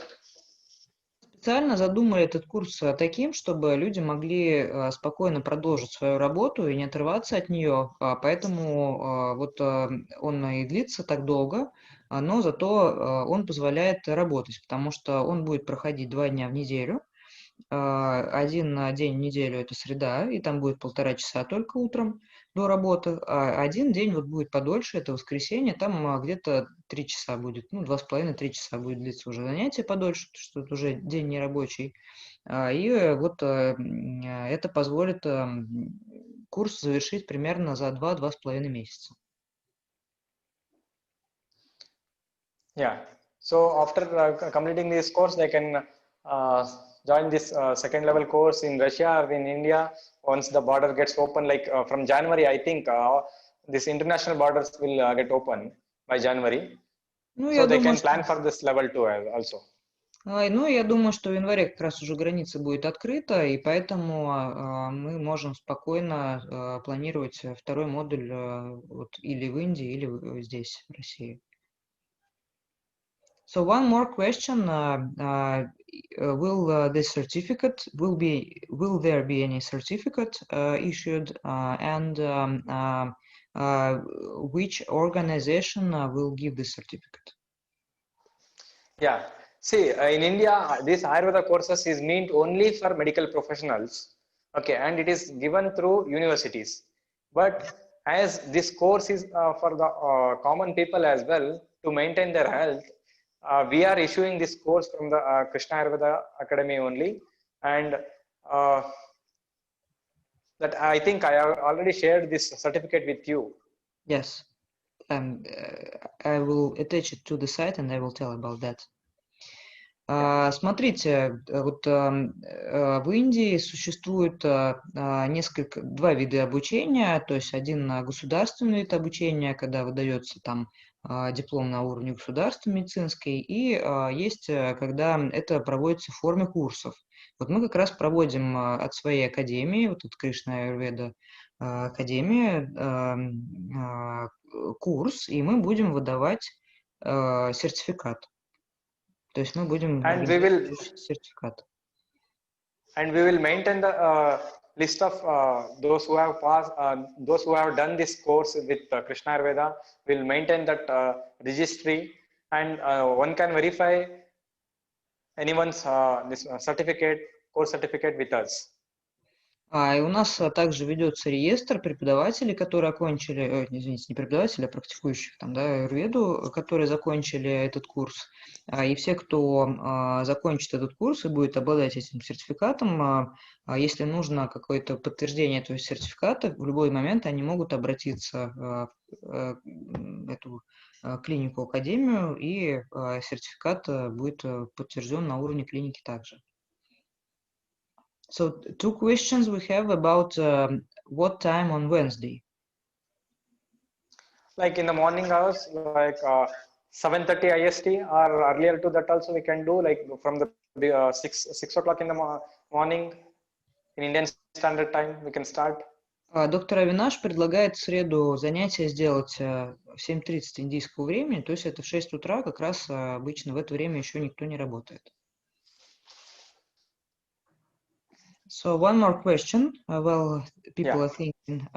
Специально задумали этот курс таким, чтобы люди могли спокойно продолжить свою работу и не отрываться от нее, поэтому вот он и длится так долго, но зато он позволяет работать, потому что он будет проходить 2 дня в неделю. Один день в неделю – это среда, и там будет 1,5 часа только утром до работы, а один день вот будет подольше, это воскресенье, там где-то 3 часа будет, ну, 2,5-3 часа будет длиться уже занятие подольше, потому что это уже день нерабочий. И вот это позволит курс завершить примерно за 2-2,5 месяца. Yeah. So after completing this course, they can join this second level course in Russia or in India. Once the border gets open, like from January, I think this international borders will get open by January. Ну, so they can plan for this level 2 also. Ну, я думаю, что в январе как раз уже граница будет открыта, и поэтому мы можем спокойно планировать второй модуль вот, или в Индии, или здесь, в России. So one more question: will this certificate will there be any certificate issued, and which organization will give this certificate? Yeah. See, in India, this Ayurveda courses is meant only for medical professionals. Okay, and it is given through universities. But as this course is for the common people as well to maintain their health, we are issuing this course from the Krishna Ayurveda Academy only, and that I think I have already shared this certificate with you. Yes, I will attach it to the site, and I will tell about that. Смотрите, вот в Индии существует два вида обучения, то есть один государственный вид обучения, когда выдается там диплом на уровне государства медицинской, и есть, когда это проводится в форме курсов. Вот мы как раз проводим от своей академии, вот от Кришна Аюрведа академии, курс, и мы будем выдавать сертификат. То есть мы будем сертификат. And we will maintain the list of those who have passed, those who have done this course with Krishna Ayurveda. Will maintain that registry, and one can verify anyone's this certificate, course certificate with us. И у нас также ведется реестр преподавателей, которые окончили, извините, не преподавателей, а практикующих там, да, аюрведу, которые закончили этот курс. И все, кто закончит этот курс и будет обладать этим сертификатом, если нужно какое-то подтверждение этого сертификата, в любой момент они могут обратиться в эту клинику, академию, и сертификат будет подтвержден на уровне клиники также. So two questions we have about what time on Wednesday? Like in the morning hours, like 7:30 IST, or earlier to that also we can do, like from the 6 o'clock in the morning in Indian Standard Time we can start. Доктор Авинаш предлагает в среду занятие сделать в 7:30 индийского времени, то есть это в 6 утра, как раз обычно в это время еще никто не работает. So one more question. Well, people are thinking.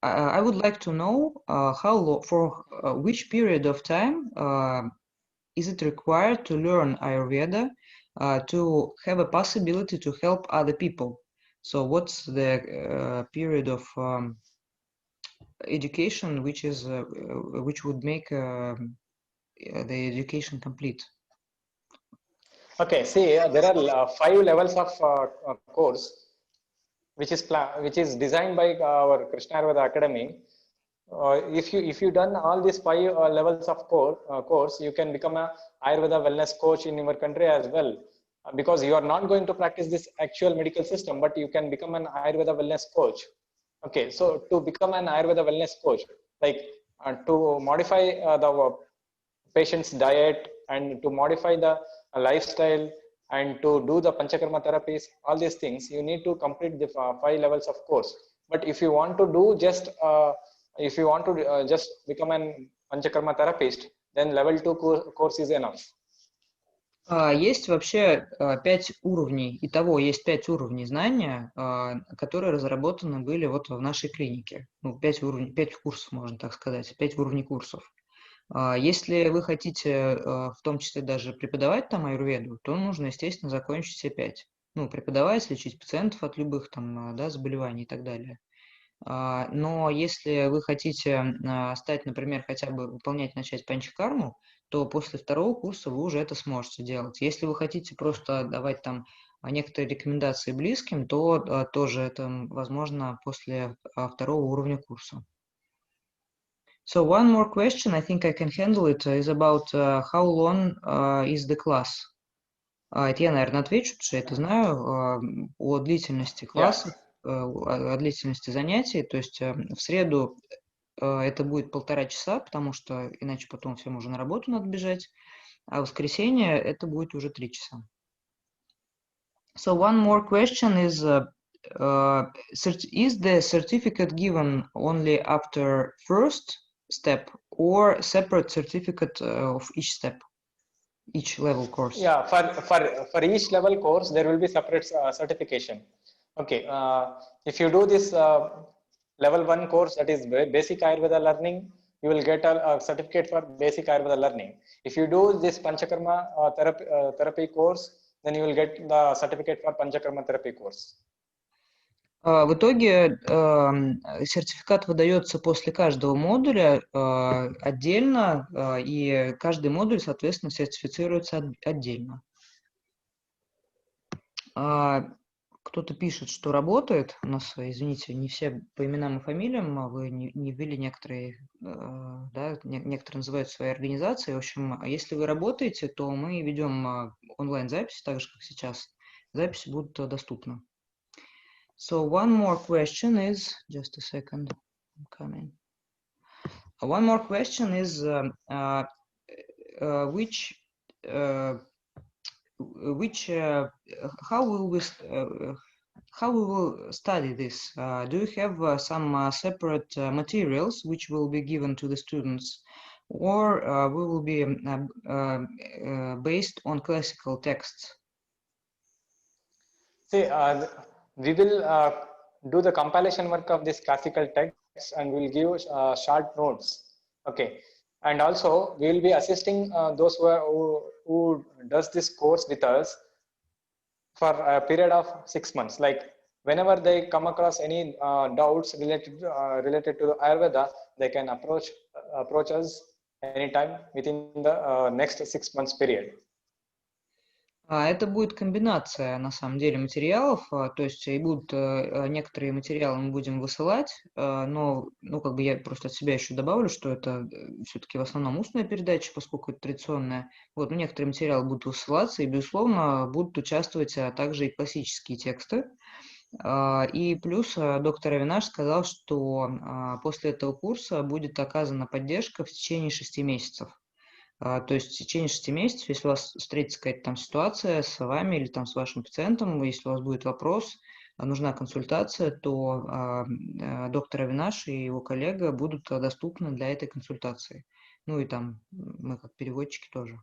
I would like to know for which period of time is it required to learn Ayurveda to have a possibility to help other people? So what's the period of education which would make the education complete? Okay, see, there are 5 levels of course, which is designed by our Krishna Ayurveda Academy. If you done all these 5 levels of course, you can become a Ayurveda wellness coach in your country as well, because you are not going to practice this actual medical system, but you can become an Ayurveda wellness coach. Okay, so to become an Ayurveda wellness coach, like to modify the patient's diet, and to modify the lifestyle, and to do the panchakarma therapies, all these things, you need to complete the 5 levels of course. But if you want to do just just become an panchakarma therapist, then level 2 course is enough. Есть вообще 5 уровней, итого есть 5 уровней знания, которые разработаны были вот в нашей клинике. Ну, 5 курсов, можно так сказать, 5 уровней курсов. Если вы хотите в том числе даже преподавать там аюрведу, то нужно, естественно, закончить все 5. Ну, преподавать, лечить пациентов от любых там, да, заболеваний и так далее. Но если вы хотите стать, например, хотя бы начать панчакарму, то после 2-го курса вы уже это сможете делать. Если вы хотите просто давать там некоторые рекомендации близким, то тоже это возможно после 2-го уровня курса. So one more question, I think I can handle it, is about how long is the class. Это я, наверное, отвечу, потому что я это знаю, о длительности класса, о длительности занятий. То есть в среду это будет 1,5 часа, потому что иначе потом всем уже на работу надо бежать. а воскресенье это будет уже 3 часа. So one more question is the certificate given only after first step or separate certificate of each step, each level course? Yeah, for each level course, there will be separate certification. Okay, if you do this level 1 course, that is basic Ayurveda learning, you will get a certificate for basic Ayurveda learning. If you do this Panchakarma therapy course, then you will get the certificate for Panchakarma therapy course. В итоге сертификат выдается после каждого модуля отдельно, и каждый модуль, соответственно, сертифицируется отдельно. Кто-то пишет, что работает. У нас, извините, не все по именам и фамилиям, вы не ввели некоторые, да, некоторые называют свои организации. В общем, если вы работаете, то мы ведем онлайн-запись, так же, как сейчас. Записи будут доступны. So one more question is, just a second, I'm coming. One more question is how we will study this? Do you have some separate materials which will be given to the students, or we will be based on classical texts? See, we will do the compilation work of this classical text and we will give short notes. Okay, and also we will be assisting those who does this course with us for a period of 6 months. Like whenever they come across any doubts related to the Ayurveda, they can approach us anytime within the next 6 months period. Это будет комбинация, на самом деле, материалов, то есть и будут некоторые материалы мы будем высылать, но, как бы я просто от себя еще добавлю, что это все-таки в основном устная передача, поскольку это традиционная. Вот, но некоторые материалы будут высылаться, и, безусловно, будут участвовать также и классические тексты. И плюс доктор Авинаш сказал, что после этого курса будет оказана поддержка в течение 6 месяцев. То есть в течение 6 месяцев, если у вас встретится какая-то там ситуация с вами или там с вашим пациентом, если у вас будет вопрос, нужна консультация, то доктор Авинаш и его коллега будут доступны для этой консультации. Ну и там мы как переводчики тоже.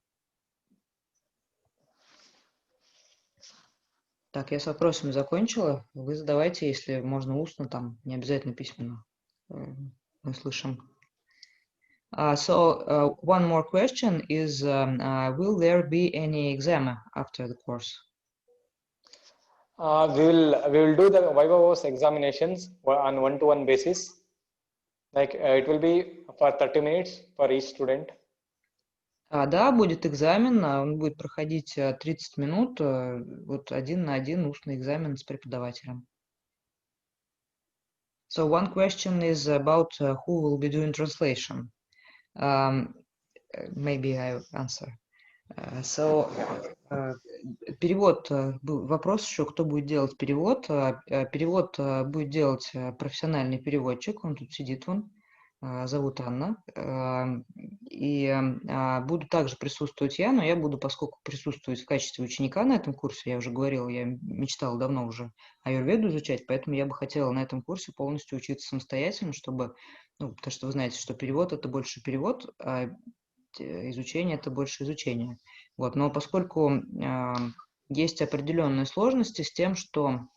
Так, я с вопросами закончила. Вы задавайте, если можно устно, там не обязательно письменно. Мы слышим. So one more question is, will there be any exam after the course? We will do the Viva examinations on one-to-one basis. Like it will be for 30 minutes for each student. Да, будет экзамен, он будет проходить 30 минут, вот 1 на 1 устный экзамен с преподавателем. So one question is about who will be doing translation. Maybe I answer. Перевод, вопрос еще, кто будет делать перевод. Перевод будет делать профессиональный переводчик, он тут сидит, зовут Анна. И буду также присутствовать я, но я буду, поскольку присутствовать в качестве ученика на этом курсе, я уже говорила, я мечтала давно уже аюрведу изучать, поэтому я бы хотела на этом курсе полностью учиться самостоятельно, чтобы, потому что вы знаете, что перевод — это больше перевод, а изучение — это больше изучение. Вот. Но поскольку есть определенные сложности с тем, что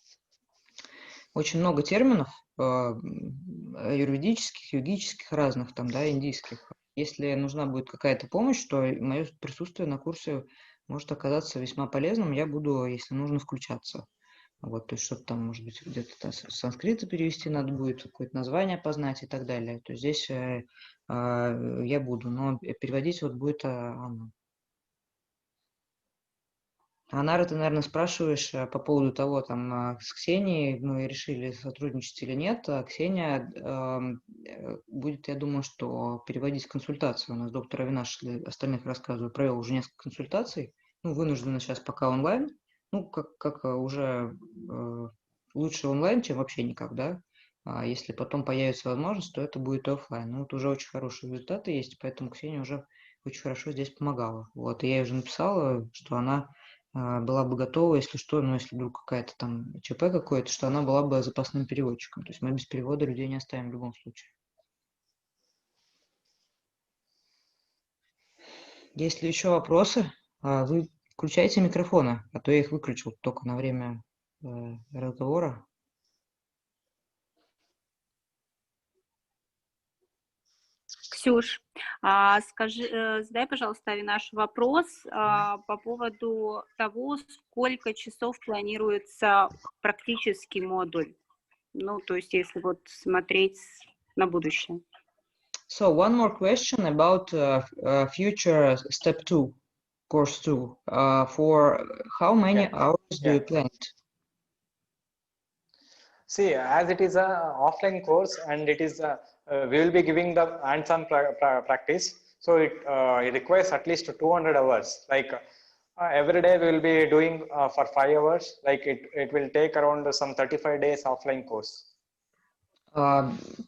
очень много терминов аюрведических, йогических, разных, там, да, индийских. Если нужна будет какая-то помощь, то мое присутствие на курсе может оказаться весьма полезным. Я буду, если нужно, включаться. Вот, то есть что-то там, может быть, где-то с санскрита перевести надо будет, какое-то название познать и так далее. То есть здесь я буду, но переводить вот будет Анна. Анара, ты, наверное, спрашиваешь по поводу того, там, с Ксенией мы решили сотрудничать или нет. Ксения будет, я думаю, что переводить консультацию. У нас доктор Авинаш, для остальных рассказываю, провел уже несколько консультаций. Вынуждена сейчас пока онлайн. Как уже лучше онлайн, чем вообще никак, да. А если потом появится возможность, то это будет офлайн. Вот уже очень хорошие результаты есть, поэтому Ксения уже очень хорошо здесь помогала. Вот, и я ей уже написала, что она была бы готова, если что, ну, если вдруг какая-то там ЧП какое-то, что она была бы запасным переводчиком. То есть мы без перевода людей не оставим в любом случае. Есть ли еще вопросы? Вы включайте микрофоны, а то я их выключил только на время разговора. Ксюш, задай, пожалуйста, Авинаш вопрос по поводу того, сколько часов планируется практический модуль. Ну, то есть, если вот смотреть на будущее. So one more question about future step 2, course 2. For how many hours do you plan it? See, as it is a offline course and it is we will be giving the hands-on practice, so it requires at least 200 hours. Like every day we will be doing for 5 hours. Like it will take around some 35 days offline course.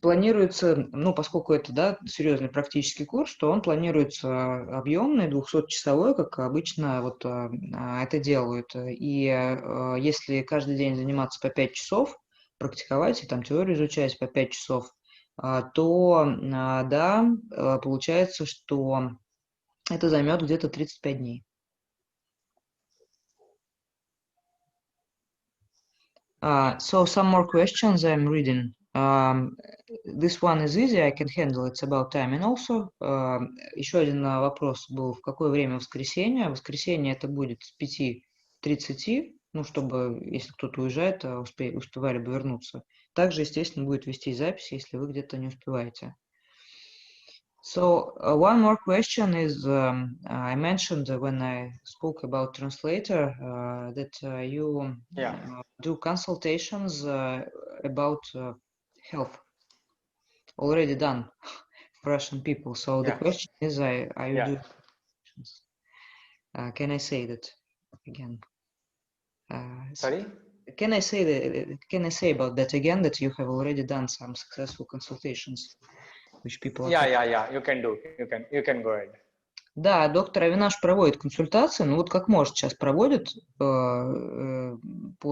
Планируется, ну, поскольку это, да, серьезный практический курс, то он планируется объемный, 200-часовой, как обычно вот это делают. И если каждый день заниматься по 5 часов, практиковать и там теорию изучать по 5 часов, то, да, получается, что это займет где-то 35 дней. So some more questions I'm reading. This one is easy, I can handle, it's about timing also. Еще один вопрос был, в какое время воскресенье? Воскресенье это будет с 5:30, ну, чтобы, если кто-то уезжает, успевали бы вернуться. Также, естественно, будет вести запись, если вы где-то не успеваете. So one more question is, I mentioned when I spoke about translator that you do consultations about health already done for Russian people. So the question is, are you doing? Can I say that again? Sorry? Can I say about that again, that you have already done some successful consultations, which people? Yeah. You can do. You can go ahead. Да, доктор Авинаш проводит консультации, ну вот как может сейчас проводит, по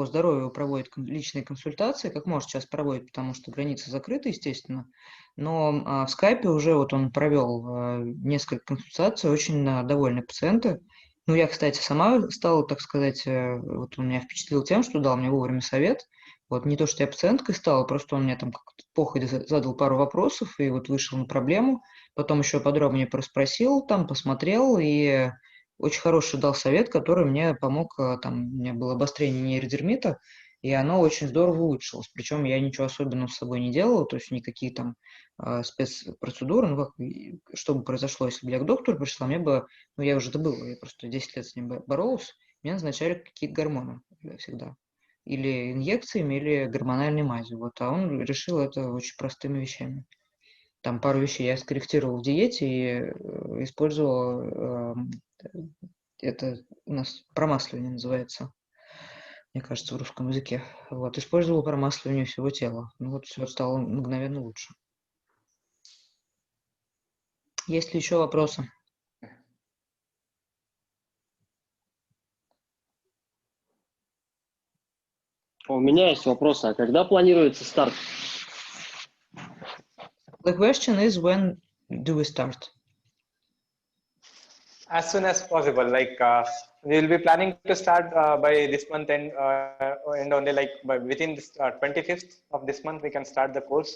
здоровью проводит личные консультации, как может сейчас проводит, потому что границы закрыты, естественно, но в скайпе уже вот он провел несколько консультаций, очень довольны пациенты. Ну, я, кстати, сама стала, так сказать, вот он меня впечатлил тем, что дал мне вовремя совет. Вот не то, что я пациенткой стала, просто он мне там как-то походе задал пару вопросов и вот вышел на проблему. Потом еще подробнее проспросил, там посмотрел и очень хороший дал совет, который мне помог, там у меня было обострение нейродермита, и оно очень здорово улучшилось. Причем я ничего особенного с собой не делала, то есть никакие там спецпроцедуры, ну как, что бы произошло, если бы я к доктору пришла, мне бы, ну я уже забыла, я просто 10 лет с ним боролась, мне назначали какие-то гормоны всегда. Или инъекциями, или гормональной мазью. Вот, а он решил это очень простыми вещами. Там пару вещей я скорректировал в диете и использовал, это у нас промасливание называется, мне кажется, в русском языке. Вот, использовал промасливание всего тела. Ну вот все стало мгновенно лучше. Есть ли еще вопросы? У меня есть вопрос, а когда планируется старт? The question is, when do we start? As soon as possible. Like we will be planning to start by this month and only like within this 25th of this month we can start the course.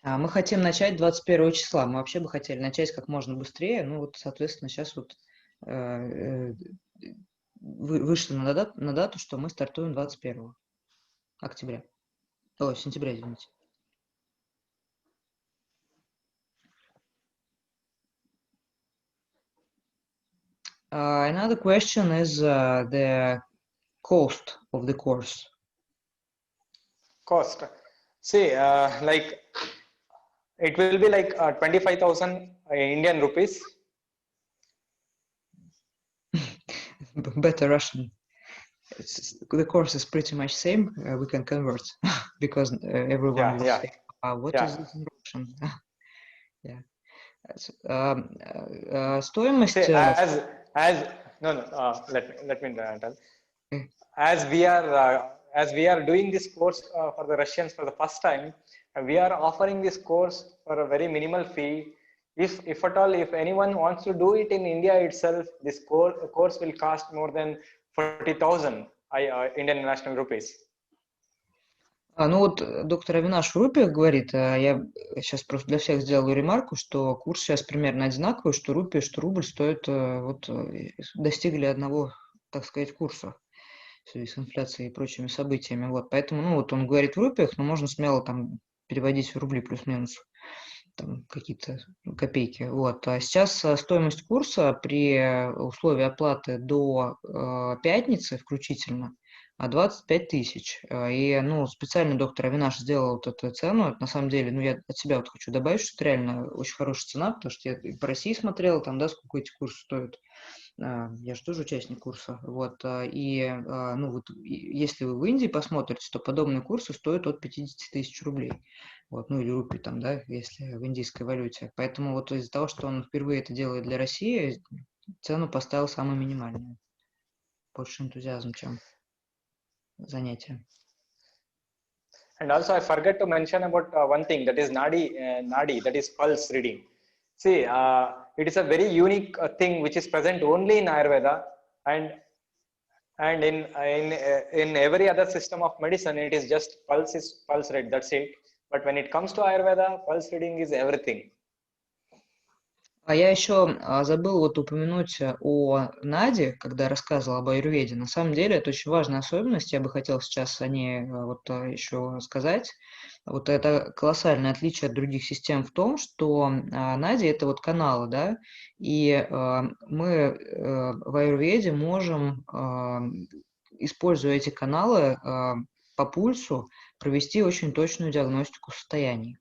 Мы хотим начать 21 числа. Мы вообще бы хотели начать как можно быстрее. Ну вот, соответственно, сейчас вот вышли на дату, что мы стартуем 21 октября. Ой, сентября, извините. Another question is the cost of the course. Cost. See, like it will be like 25,000 Indian rupees. Better Russian. The course is pretty much same. We can convert because everyone will say, "What is this in Russian?" Yeah. Стоимость... See, let me tell. As we are doing this course for the Russians for the first time, we are offering this course for a very minimal fee. If at all, if anyone wants to do it in India itself, this course will cost more than 40,000 Indian national rupees. Ну вот доктор Авинаш в рупиях говорит, я сейчас просто для всех сделаю ремарку, что курс сейчас примерно одинаковый, что рупия, что рубль стоят, вот достигли одного, так сказать, курса в связи с инфляцией и прочими событиями. Вот, поэтому, ну вот он говорит в рупиях, но можно смело там переводить в рубли плюс-минус, там какие-то копейки. Вот. А сейчас стоимость курса при условии оплаты до пятницы включительно 25 тысяч. И, ну, специально доктор Авинаш сделал вот эту цену. Это, на самом деле, ну, я от себя вот хочу добавить, что это реально очень хорошая цена, потому что я по России смотрел, там, да, сколько эти курсы стоят. Я же тоже участник курса. Вот. И, ну, вот, если вы в Индии посмотрите, то подобные курсы стоят от 50 тысяч рублей. Вот, ну, или рупий там, да, если в индийской валюте. Поэтому вот из-за того, что он впервые это делает для России, цену поставил самую минимальную. Больше энтузиазм, чем занятие. And also I forgot to mention about one thing, that is nadi, that is pulse reading. See, it is a very unique thing which is present only in Ayurveda, and in every other system of medicine it is just pulse rate, that's it. But when it comes to Ayurveda, pulse reading is everything. А я еще забыл вот упомянуть о наде, когда рассказывал об аюрведе. На самом деле это очень важная особенность, я бы хотел сейчас о ней вот еще сказать. Вот это колоссальное отличие от других систем в том, что нади — это вот каналы, да, и мы в аюрведе можем, используя эти каналы, по пульсу провести очень точную диагностику состояний.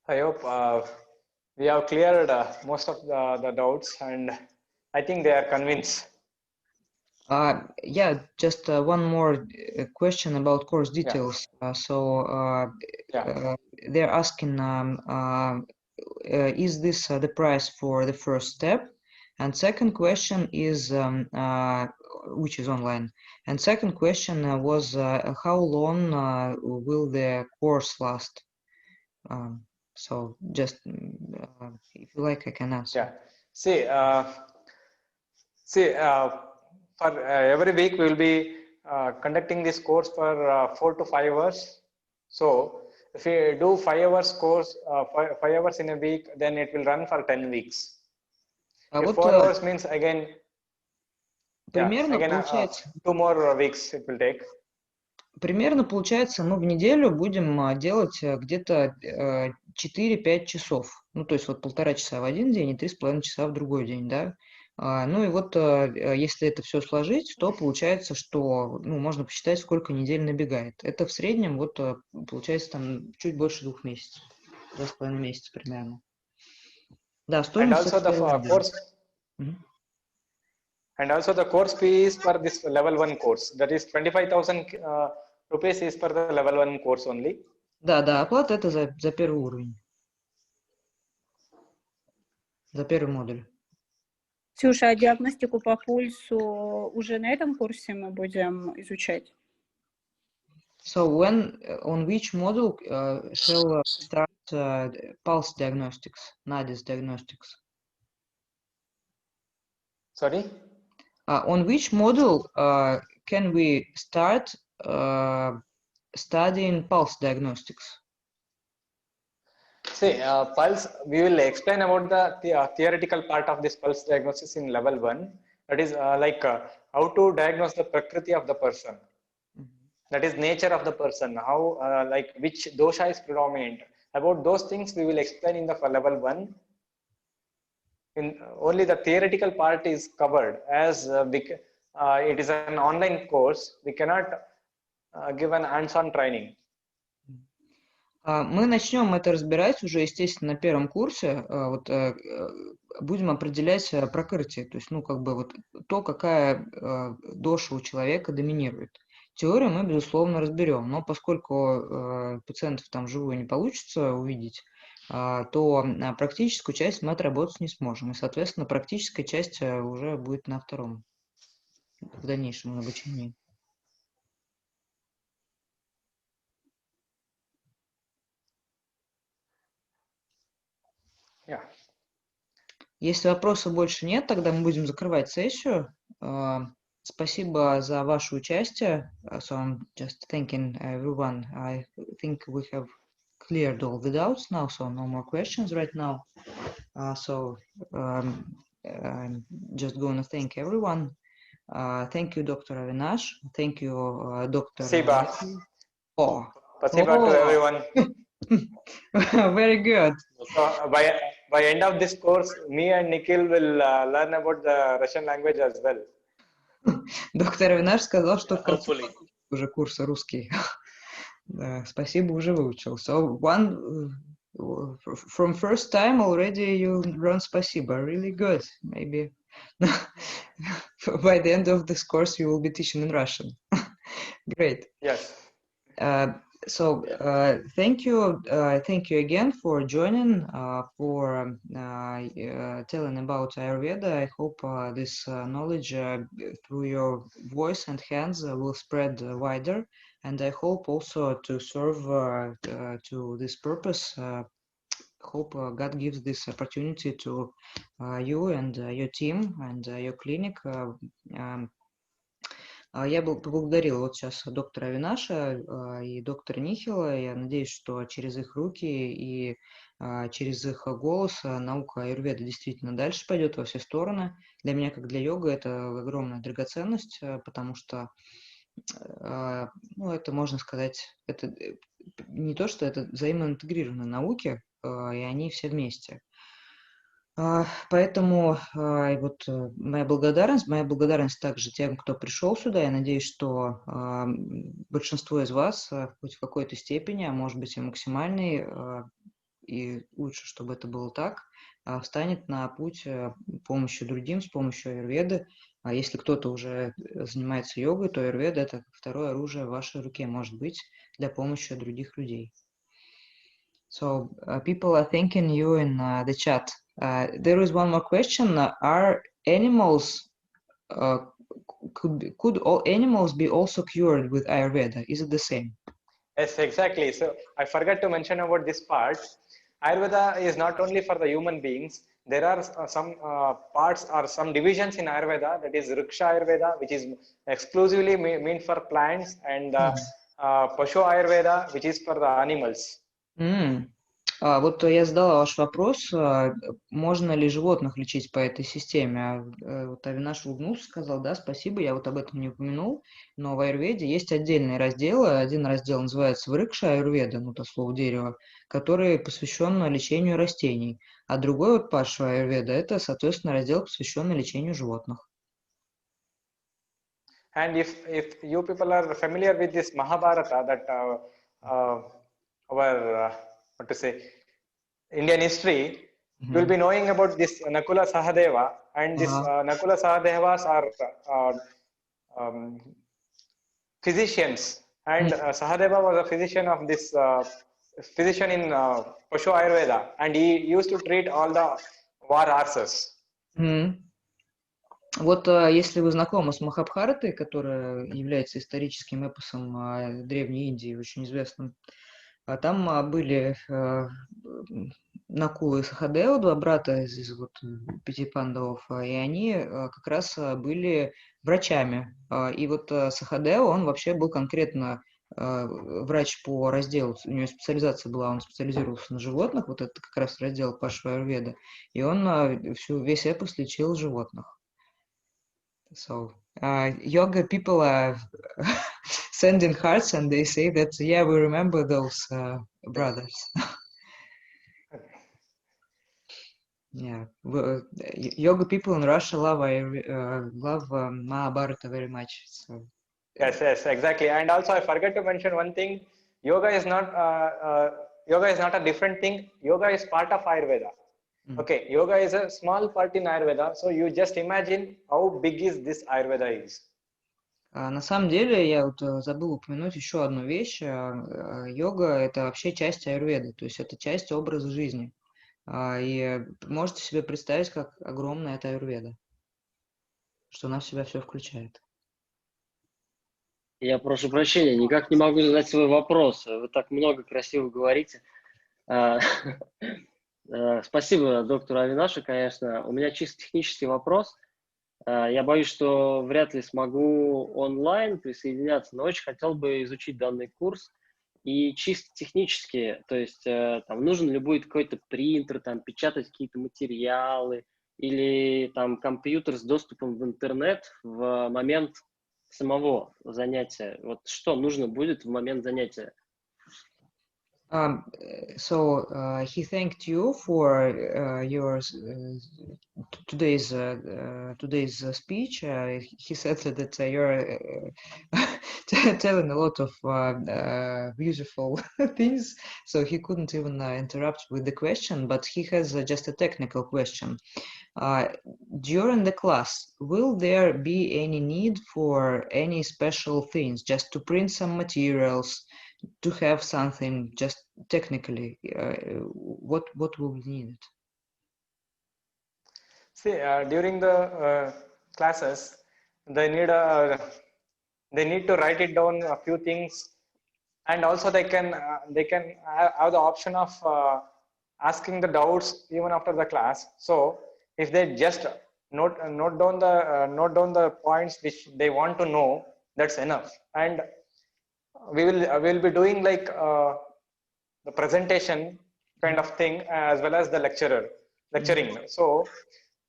I hope we have cleared most of the doubts, and I think they are convinced. Yeah, just one more question about course details. They're asking, is this the price for the first step? And second question is, which is online. And second question was, how long will the course last? So just if you like, I can answer. Yeah. For every week we will be conducting this course for 4 to 5 hours. So if you do 5 hours course, 5 hours in a week, then it will run for 10 weeks. If 4 hours means again, получается, 2 more weeks it will take. Примерно получается, мы в неделю будем делать где-то 4-5 часов. Ну, то есть вот 1,5 часа в один день и 3,5 часа в другой день, да. Ну и вот если это все сложить, то получается, что, ну, можно посчитать, сколько недель набегает. Это в среднем вот получается там чуть больше 2 месяцев, 2,5 месяца примерно. Да, стоимость. And also the course fee is for this level 1 course. That is 25,000 rupees is for the level 1 course only. Да, оплата это за первый уровень. За первый модуль. Ксюша, а диагностику по пульсу уже на этом курсе мы будем изучать? So when, on which module shall start pulse diagnostics, NADIS diagnostics? Sorry? On which module can we start studying pulse diagnostics? See, pulse, we will explain about the theoretical part of this pulse diagnosis in level 1. That is how to diagnose the prakriti of the person. That is nature of the person, how which dosha is predominant. About those things we will explain in the level 1. Only the theoretical part is covered, as it is an online course. We cannot give an hands-on training. Мы начнем это разбирать уже, естественно, на первом курсе. Будем определять пракрити, то есть, вот то, какая доша у человека доминирует. Теорию мы, безусловно, разберем, но поскольку пациентов там вживую не получится увидеть, то практическую часть мы отработать не сможем. И, соответственно, практическая часть уже будет на втором, в дальнейшем обучении. Yeah. Если вопросов больше нет, тогда мы будем закрывать сессию. Спасибо за ваше участие. So I'm just thanking everyone. I think we have cleared all the doubts now, so no more questions right now. I'm just going to thank everyone. Thank you, Dr. Avinash. Thank you, Dr. Спасибо. Спасибо to everyone. Very good. So by end of this course, me and Nikhil will learn about the Russian language as well. Доктор Авинаш сказал, что Hopefully. уже курс русский. Да, спасибо, уже выучил. So from first time already you learn спасибо. Really good. Maybe by the end of this course you will be teaching in Russian. Great. Yes. Thank you again for joining, for telling about Ayurveda. I hope this knowledge through your voice and hands will spread wider, and I hope also to serve to this purpose. Hope God gives this opportunity to you and your team and your clinic. Я поблагодарила вот сейчас доктора Авинаша и доктора Нихила. Я надеюсь, что через их руки и через их голос наука аюрведы действительно дальше пойдет во все стороны. Для меня, как для йога, это огромная драгоценность, потому что, это можно сказать, это не то, что это взаимоинтегрированные науки, и они все вместе. Поэтому моя благодарность также тем, кто пришел сюда. Я надеюсь, что большинство из вас хоть в какой-то степени, а может быть и максимальной, и лучше, чтобы это было так, встанет на путь помощи другим с помощью аюрведы. А если кто-то уже занимается йогой, то аюрведа — это второе оружие в вашей руке, может быть, для помощи других людей. So people are thanking you in the chat. There is one more question. Are animals could all animals be also cured with Ayurveda? Is it the same? Yes, exactly. So I forgot to mention about this part. Ayurveda is not only for the human beings. There are some parts or some divisions in Ayurveda, that is Vriksha Ayurveda, which is exclusively meant for plants, and Pashu Ayurveda, which is for the animals. Вот я задала ваш вопрос, можно ли животных лечить по этой системе. Вот Авинаш улыбнулся, сказал, да, спасибо, я вот об этом не упомянул, но в аюрведе есть отдельные разделы. Один раздел называется Врикша аюрведа, то слово дерево, который посвящен лечению растений, а другой вот Пашу аюрведа — это, соответственно, раздел, посвященный лечению животных. And if you people are familiar with this Mahabharata, that our what to say, Indian history, you will be knowing about this Nakula Sahadeva, and this Nakula Sahadevas are physicians, and Sahadeva was a physician of this physician in Pashu Ayurveda, and he used to treat all the war horses. Вот если вы знакомы с Махабхаратой, которая является историческим эпосом Древней Индии, очень известным, там были Накула и Сахадева, два брата из вот 5 пандавов, и они как раз были врачами. И вот Сахадева, он вообще был конкретно врач по разделу, у него специализация была, он специализировался на животных, вот это как раз раздел Пашу Аюрведа, и он весь эпос лечил животных. So, yoga people are sending hearts, and they say that, yeah, we remember those brothers. Yeah, yoga people in Russia love Mahabharata very much. So. Yes, exactly. And also, I forgot to mention one thing. Yoga is not yoga is not a different thing. Yoga is part of Ayurveda. Okay, yoga is a small part in Ayurveda. So you just imagine how big is this Ayurveda is. На самом деле, я вот забыл упомянуть еще одну вещь. Йога – это вообще часть аюрведы, то есть это часть образа жизни. И можете себе представить, как огромная эта аюрведа, что она в себя все включает. Я прошу прощения, никак не могу задать свой вопрос. Вы так много красиво говорите. Спасибо доктору Авинашу, конечно. У меня чисто технический вопрос. Я боюсь, что вряд ли смогу онлайн присоединяться, но очень хотел бы изучить данный курс. И чисто технически, то есть там нужен ли будет какой-то принтер, там печатать какие-то материалы или там компьютер с доступом в интернет в момент самого занятия. Вот что нужно будет в момент занятия? So he thanked you for your today's speech. He said that you're telling a lot of beautiful things, so he couldn't even interrupt with the question, but he has just a technical question. During the class, will there be any need for any special things, just to print some materials, to have something just technically? What will be needed? See, during the classes, they need to write it down a few things, and also they can have the option of asking the doubts even after the class. So if they just note down the points which they want to know, that's enough. And we will be doing like the presentation kind of thing as well as the lecturing. So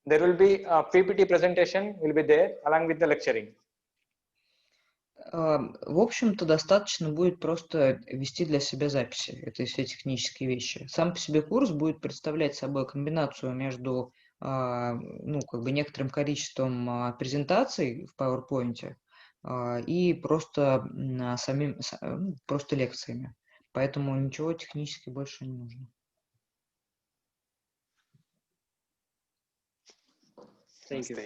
there will be a PPT presentation will be there along with the lecturing. В общем-то, достаточно будет просто вести для себя записи. Это все технические вещи. Сам по себе курс будет представлять собой комбинацию между некоторым количеством презентаций в PowerPoint и просто просто лекциями. Поэтому ничего технически больше не нужно. Thank you.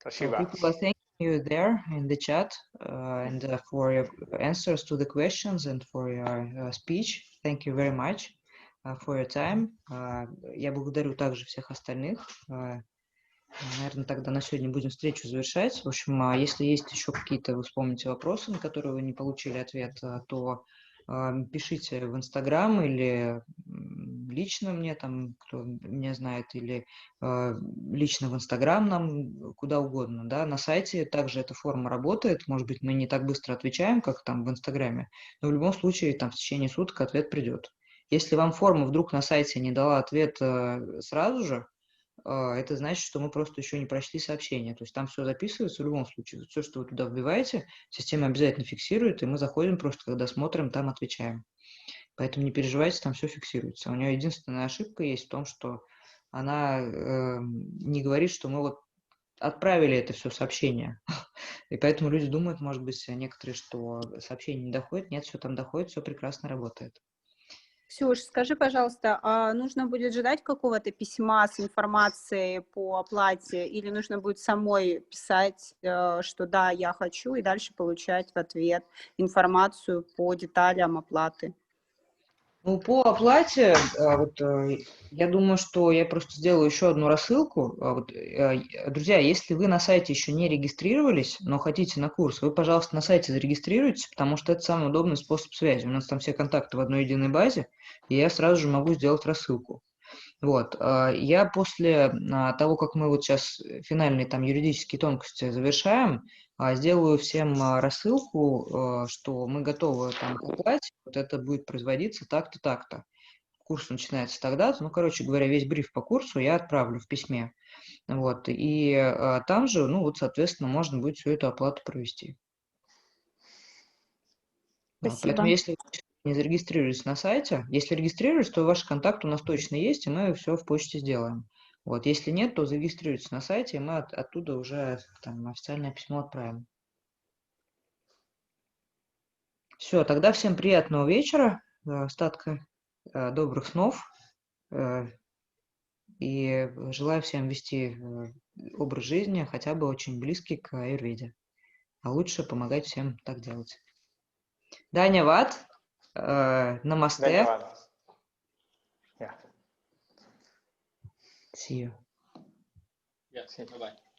People are thanking you there in the chat and for your answers to the questions and for your speech. Thank you very much for your time. Я благодарю также всех остальных. Наверное, тогда на сегодня будем встречу завершать. В общем, если есть еще какие-то, вы вспомните, вопросы, на которые вы не получили ответ, то пишите в Инстаграм или лично мне, там, кто меня знает, или лично в Инстаграм нам, куда угодно. Да? На сайте также эта форма работает. Может быть, мы не так быстро отвечаем, как там в Инстаграме, но в любом случае там в течение суток ответ придет. Если вам форма вдруг на сайте не дала ответ сразу же, это значит, что мы просто еще не прочли сообщение. То есть там все записывается в любом случае. Все, что вы туда вбиваете, система обязательно фиксирует, и мы заходим просто, когда смотрим, там отвечаем. Поэтому не переживайте, там все фиксируется. У нее единственная ошибка есть в том, что она не говорит, что мы вот отправили это все сообщение. И поэтому люди думают, может быть, некоторые, что сообщение не доходит. Нет, все там доходит, все прекрасно работает. Ксюш, скажи, пожалуйста, а нужно будет ждать какого-то письма с информацией по оплате или нужно будет самой писать, что да, я хочу, и дальше получать в ответ информацию по деталям оплаты? Ну, по оплате, я думаю, что я просто сделаю еще одну рассылку. Друзья, если вы на сайте еще не регистрировались, но хотите на курс, вы, пожалуйста, на сайте зарегистрируйтесь, потому что это самый удобный способ связи. У нас там все контакты в одной единой базе, и я сразу же могу сделать рассылку. Вот. Я после того, как мы вот сейчас финальные там юридические тонкости завершаем, сделаю всем рассылку, что мы готовы там к оплате, вот это будет производиться так-то, так-то. Курс начинается тогда-то, короче говоря, весь бриф по курсу я отправлю в письме. Вот. И там же, соответственно, можно будет всю эту оплату провести. Спасибо. Поэтому, если вы не зарегистрируетесь на сайте, если регистрируетесь, то ваши контакты у нас точно есть, и мы все в почте сделаем. Вот. Если нет, то зарегистрируйтесь на сайте, и мы оттуда уже там официальное письмо отправим. Все, тогда всем приятного вечера, остатка добрых снов. И желаю всем вести образ жизни хотя бы очень близкий к аюрведе. А лучше помогать всем так делать. Даня, намасте. Dhanyavad. Yeah. See you. Yeah, bye-bye.